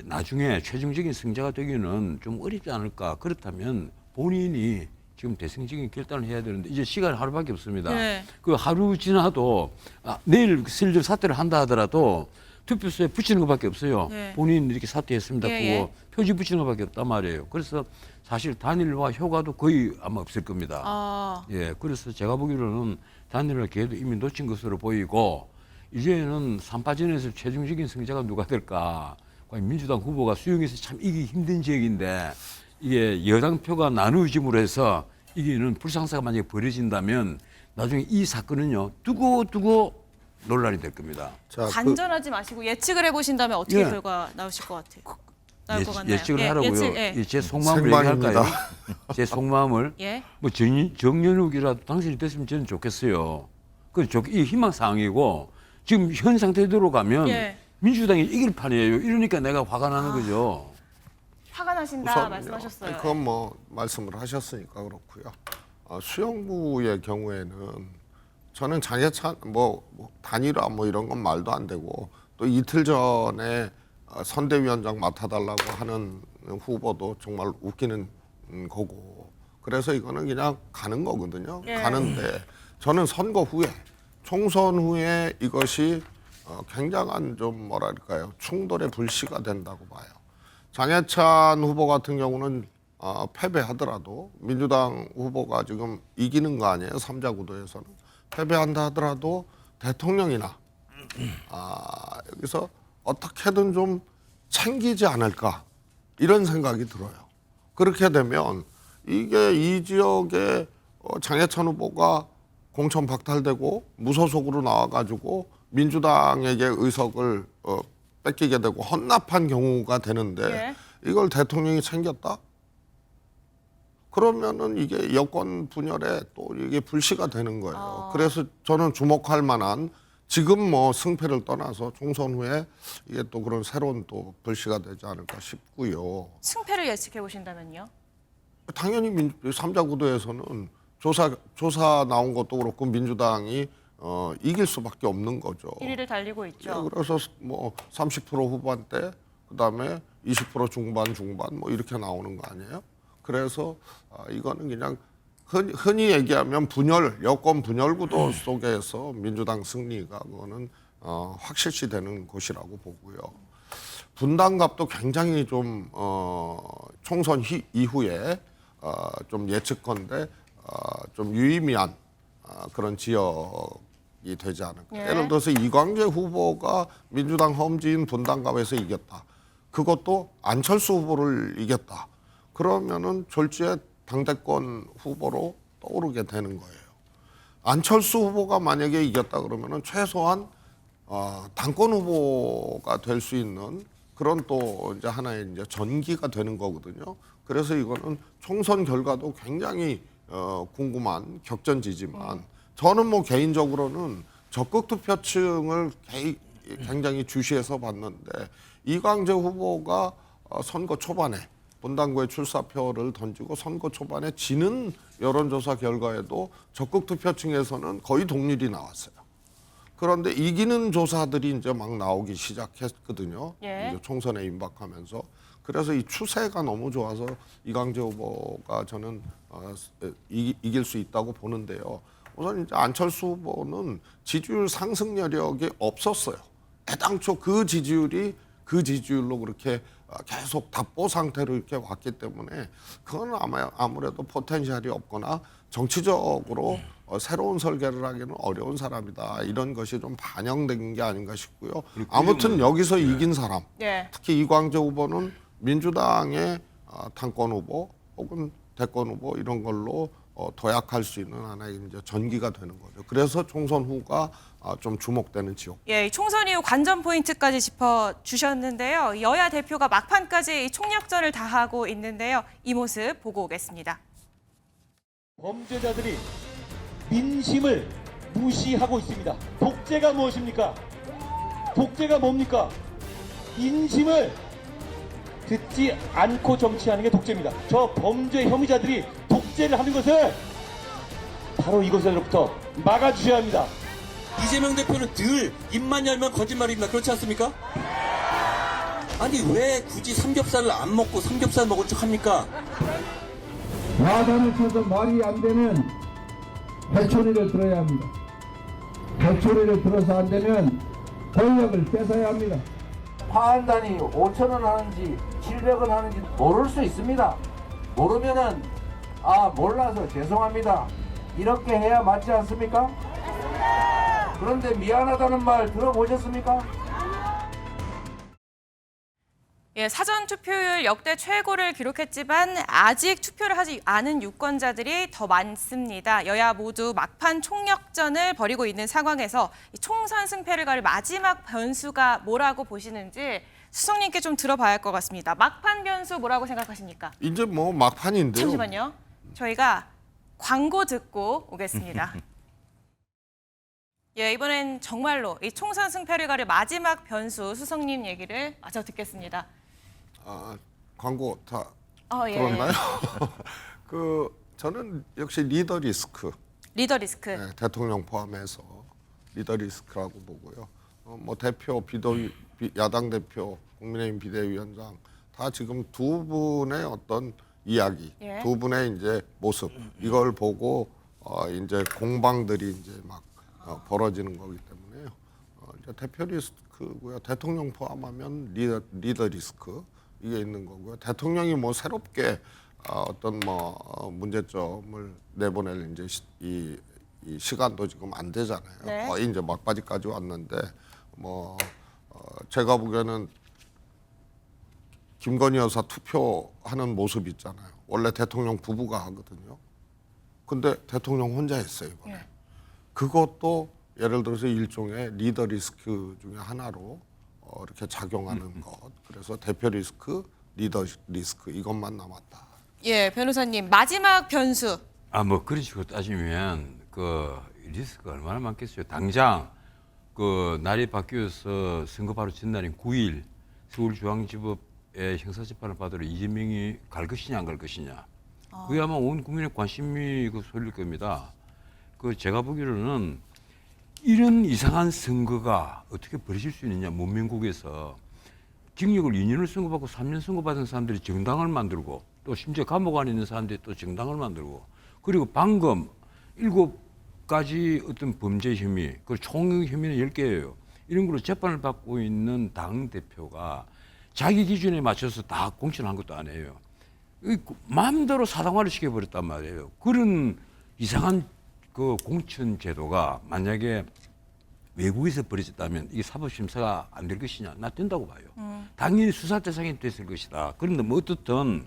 나중에 최종적인 승자가 되기는 좀 어렵지 않을까. 그렇다면 본인이 지금 대승적인 결단을 해야 되는데 이제 시간이 하루밖에 없습니다. 네. 그 하루 지나도 내일 슬쩍 사퇴를 한다 하더라도 투표소에 붙이는 것밖에 없어요. 네. 본인 이렇게 사퇴했습니다. 그거 표지 붙이는 것밖에 없단 말이에요. 그래서 사실 단일화 효과도 거의 아마 없을 겁니다. 그래서 제가 보기로는 단일화 기회도 이미 놓친 것으로 보이고 이제는 삼파전에서 최종적인 승자가 누가 될까? 민주당 후보가 수용해서 참 이기기 힘든 지역인데 이게 여당 표가 나누어짐으로 해서 이기는 불상사가 만약에 벌어진다면 나중에 이 사건은요 두고 논란이 될 겁니다. 자, 관전하지 마시고 예측을 해보신다면 어떻게 예. 결과 나오실 것 같아요? 나올 것 같나요? 예측을 예, 하라고요. 예측, 예. 제 속마음을 생방입니다. 얘기할까요? 제 속마음을 예. 뭐 정연욱이라도 당신이 됐으면 저는 좋겠어요. 이 희망 사항이고 지금 현 상태대로 가면 예. 민주당이 이길 판이에요. 이러니까 내가 화가 나는 거죠. 화가 나신다 우선은요. 말씀하셨어요. 아니, 그건 뭐 말씀을 하셨으니까 그렇고요. 수영부의 경우에는 저는 장해찬 뭐 단일화 뭐 이런 건 말도 안 되고 또 이틀 전에 선대위원장 맡아달라고 하는 후보도 정말 웃기는 거고 그래서 이거는 그냥 가는 거거든요. 예. 가는데 저는 선거 후에 총선 후에 이것이 굉장한 좀 뭐랄까요 충돌의 불씨가 된다고 봐요. 장해찬 후보 같은 경우는 패배하더라도 민주당 후보가 지금 이기는 거 아니에요? 3자 구도에서는 패배한다 하더라도 대통령이나 여기서 어떻게든 좀 챙기지 않을까 이런 생각이 들어요. 그렇게 되면 이게 이 지역에 장해찬 후보가 공천 박탈되고 무소속으로 나와가지고 민주당에게 의석을 뺏기게 되고 헌납한 경우가 되는데 이걸 대통령이 챙겼다? 그러면은 이게 여권 분열에 또 이게 불씨가 되는 거예요. 그래서 저는 주목할 만한 지금 뭐 승패를 떠나서 총선 후에 이게 또 그런 새로운 또 불씨가 되지 않을까 싶고요. 승패를 예측해 보신다면요? 당연히 3자 구도에서는 조사 나온 것도 그렇고 민주당이 이길 수밖에 없는 거죠. 1위를 달리고 있죠. 그래서 뭐 30% 후반대 그다음에 20% 중반 뭐 이렇게 나오는 거 아니에요? 그래서 이거는 그냥 흔히 얘기하면 여권 분열 구도 속에서 민주당 승리가 그거는 확실시 되는 것이라고 보고요. 분당갑도 굉장히 좀 총선 이후에 좀 예측컨대 좀 유의미한 그런 지역이 되지 않을까. 예를 들어서 이광재 후보가 민주당 험지인 분당갑에서 이겼다. 그것도 안철수 후보를 이겼다. 그러면은 졸지에 당대권 후보로 떠오르게 되는 거예요. 안철수 후보가 만약에 이겼다 그러면은 최소한 당권 후보가 될 수 있는 그런 또 이제 하나의 이제 전기가 되는 거거든요. 그래서 이거는 총선 결과도 굉장히 궁금한 격전지지만 저는 뭐 개인적으로는 적극 투표층을 굉장히 주시해서 봤는데 이광재 후보가 선거 초반에 분당구에 출사표를 던지고 선거 초반에 지는 여론조사 결과에도 적극 투표층에서는 거의 동률이 나왔어요. 그런데 이기는 조사들이 이제 막 나오기 시작했거든요. 이제 총선에 임박하면서. 그래서 이 추세가 너무 좋아서 이광재 후보가 저는 이길 수 있다고 보는데요. 우선 이제 안철수 후보는 지지율 상승 여력이 없었어요. 애당초 그 지지율로 그렇게 계속 답보 상태로 이렇게 왔기 때문에 그건 아무래도 포텐셜이 없거나 정치적으로 새로운 설계를 하기는 어려운 사람이다. 이런 것이 좀 반영된 게 아닌가 싶고요. 아무튼 여기서 이긴 사람, 특히 이광재 후보는 민주당의 당권 후보 혹은 대권 후보 이런 걸로 도약할 수 있는 하나의 이제 전기가 되는 거죠. 그래서 총선 후가 좀 주목되는 지역. 예, 총선 이후 관전 포인트까지 짚어주셨는데요. 여야 대표가 막판까지 총력전을 다하고 있는데요. 이 모습 보고 오겠습니다. 범죄자들이 민심을 무시하고 있습니다. 독재가 무엇입니까? 독재가 뭡니까? 민심을 듣지 않고 정치하는 게 독재입니다. 저 범죄 혐의자들이 독재를 하는 것을 바로 이곳에서부터 막아주셔야 합니다. 이재명 대표는 늘 입만 열면 거짓말입니다. 그렇지 않습니까? 아니 왜 굳이 삼겹살을 안 먹고 삼겹살 먹을 척 합니까? 야단을 쳐서 말이 안 되면 회초리를 들어야 합니다. 회초리를 들어서 안 되면 권력을 뺏어야 합니다. 화한단이 5,000원 하는지 700원 하는지 모를 수 있습니다. 모르면은 몰라서 죄송합니다. 이렇게 해야 맞지 않습니까? 그런데 미안하다는 말 들어보셨습니까? 예, 사전 투표율 역대 최고를 기록했지만 아직 투표를 하지 않은 유권자들이 더 많습니다. 여야 모두 막판 총력전을 벌이고 있는 상황에서 이 총선 승패를 가릴 마지막 변수가 뭐라고 보시는지 수석님께 좀 들어봐야 할 것 같습니다. 막판 변수 뭐라고 생각하십니까? 이제 뭐 막판인데요. 잠시만요. 저희가 광고 듣고 오겠습니다. 예, 이번엔 정말로 이 총선 승패를 가릴 마지막 변수 수석님 얘기를 마저 듣겠습니다. 광고 다 예. 들었나요? 저는 역시 리더 리스크. 리더 리스크. 네, 대통령 포함해서 리더 리스크라고 보고요. 뭐 대표, 야당 대표, 국민의힘 비대위원장 다 지금 두 분의 어떤 이야기, 예. 두 분의 이제 모습 이걸 보고 이제 공방들이 이제 막 벌어지는 거기 때문에요. 이제 대표 리스크고요. 대통령 포함하면 리더 리스크 이게 있는 거고요. 대통령이 뭐 새롭게 어떤 뭐 문제점을 내보낼 이제 이 시간도 지금 안 되잖아요. 네. 거의 이제 막바지까지 왔는데 뭐 제가 보기에는 김건희 여사 투표하는 모습 있잖아요. 원래 대통령 부부가 하거든요. 근데 대통령 혼자 했어요 이번에. 네. 그것도 예를 들어서 일종의 리더 리스크 중에 하나로 이렇게 작용하는 것. 그래서 대표 리스크, 리더 리스크 이것만 남았다. 예, 변호사님 마지막 변수. 뭐 그런 식으로 따지면 그 리스크가 얼마나 많겠어요. 당장 그 날이 바뀌어서 선거 바로 전날인 9일 서울중앙지법의 형사재판을 받으러 이재명이 갈 것이냐 안 갈 것이냐. 그게 아마 온 국민의 관심이 쏠릴 겁니다. 제가 보기로는 이런 이상한 선거가 어떻게 벌어질 수 있느냐. 문명국에서 징역을 2년을 선고받고 3년 선고받은 사람들이 정당을 만들고 또 심지어 감옥 안에 있는 사람들이 또 정당을 만들고 그리고 방금 7가지 어떤 범죄 혐의, 그 총 혐의는 10개예요. 이런 걸로 재판을 받고 있는 당대표가 자기 기준에 맞춰서 다 공천한 것도 아니에요. 마음대로 사당화를 시켜버렸단 말이에요. 그런 이상한 그 공천 제도가 만약에 외국에서 벌어졌다면 이게 사법심사가 안 될 것이냐? 나 된다고 봐요. 당연히 수사 대상이 됐을 것이다. 그런데 뭐 어떻든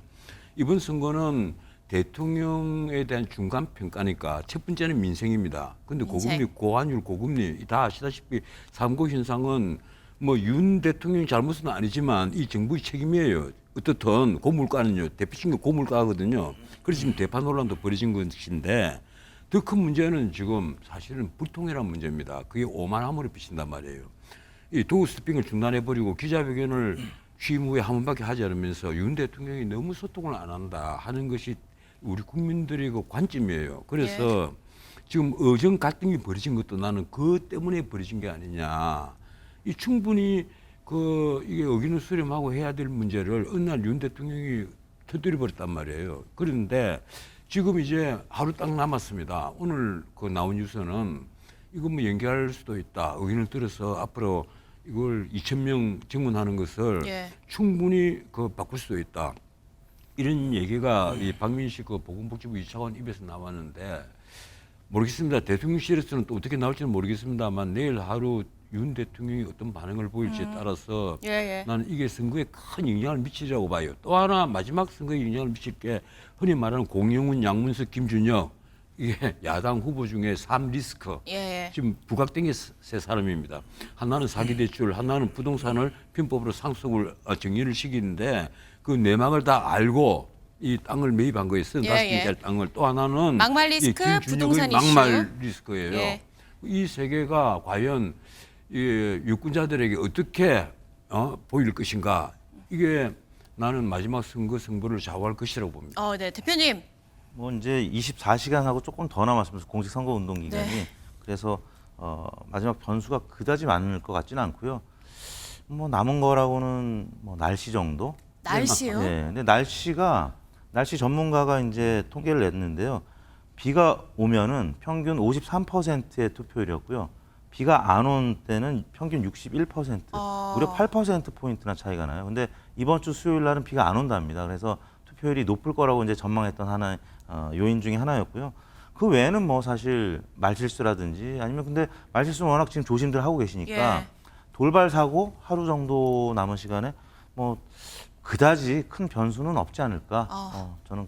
이번 선거는 대통령에 대한 중간 평가니까 첫 번째는 민생입니다. 근데 고금리, 고환율, 고금리 다 아시다시피 삼고 현상은 뭐 윤 대통령이 잘못은 아니지만 이 정부의 책임이에요. 어떻든 고물가는요. 대표적인 게 고물가거든요. 그래서 지금 대파 논란도 벌어진 것인데 더 큰 문제는 지금 사실은 불통이라는 문제입니다. 그게 오만함으로 비친단 말이에요. 이 도어 스피킹을 중단해버리고 기자회견을 취임 후에 한 번밖에 하지 않으면서 윤 대통령이 너무 소통을 안 한다 하는 것이 우리 국민들의 그 관점이에요. 그래서 지금 의정 갈등이 벌어진 것도 나는 그것 때문에 벌어진 게 아니냐. 이 충분히 이게 의견을 수렴하고 해야 될 문제를 어느 날 윤 대통령이 터뜨려 버렸단 말이에요. 그런데 지금 이제 하루 딱 남았습니다. 오늘 나온 뉴스는 이거 뭐 연기할 수도 있다. 의견을 들어서 앞으로 이걸 2,000명 증문하는 것을 충분히 바꿀 수도 있다. 이런 얘기가 이 박민식 보건복지부 2차관 입에서 나왔는데 모르겠습니다. 대통령실에서는 또 어떻게 나올지는 모르겠습니다만 내일 하루 윤 대통령이 어떤 반응을 보일지에 따라서 나는 이게 선거에 큰 영향을 미치리라고 봐요. 또 하나 마지막 선거에 영향을 미칠 게 흔히 말하는 공영훈, 양문석, 김준혁 이게 야당 후보 중에 3리스크 지금 부각된 게 세 사람입니다. 하나는 사기대출, 하나는 부동산을 편법으로 상속을 정리를 시키는데 그 내막을 다 알고 이 땅을 매입한 거예요. 35평짜리 땅을. 또 하나는 막말 리스크, 부동산 막말 리스크예요. 이 세 개가 과연 유권자들에게 어떻게 보일 것인가. 이게 나는 마지막 선거를 좌우할 것이라고 봅니다. 네, 대표님. 뭐 이제 24시간하고 조금 더 남았으면서 공식 선거 운동 기간이 그래서 마지막 변수가 그다지 많을 것 같지는 않고요. 뭐 남은 거라고는 뭐 날씨 정도. 날씨요? 네. 근데 날씨 전문가가 이제 통계를 냈는데요. 비가 오면은 평균 53%의 투표율이었고요. 비가 안 온 때는 평균 61%, 무려 8%포인트나 차이가 나요. 근데 이번 주 수요일 날은 비가 안 온답니다. 그래서 투표율이 높을 거라고 이제 전망했던 하나의 요인 중에 하나였고요. 그 외에는 뭐 사실 말실수라든지 아니면 근데 말실수는 워낙 지금 조심들 하고 계시니까 돌발 사고 하루 정도 남은 시간에 뭐 그다지 큰 변수는 없지 않을까. 저는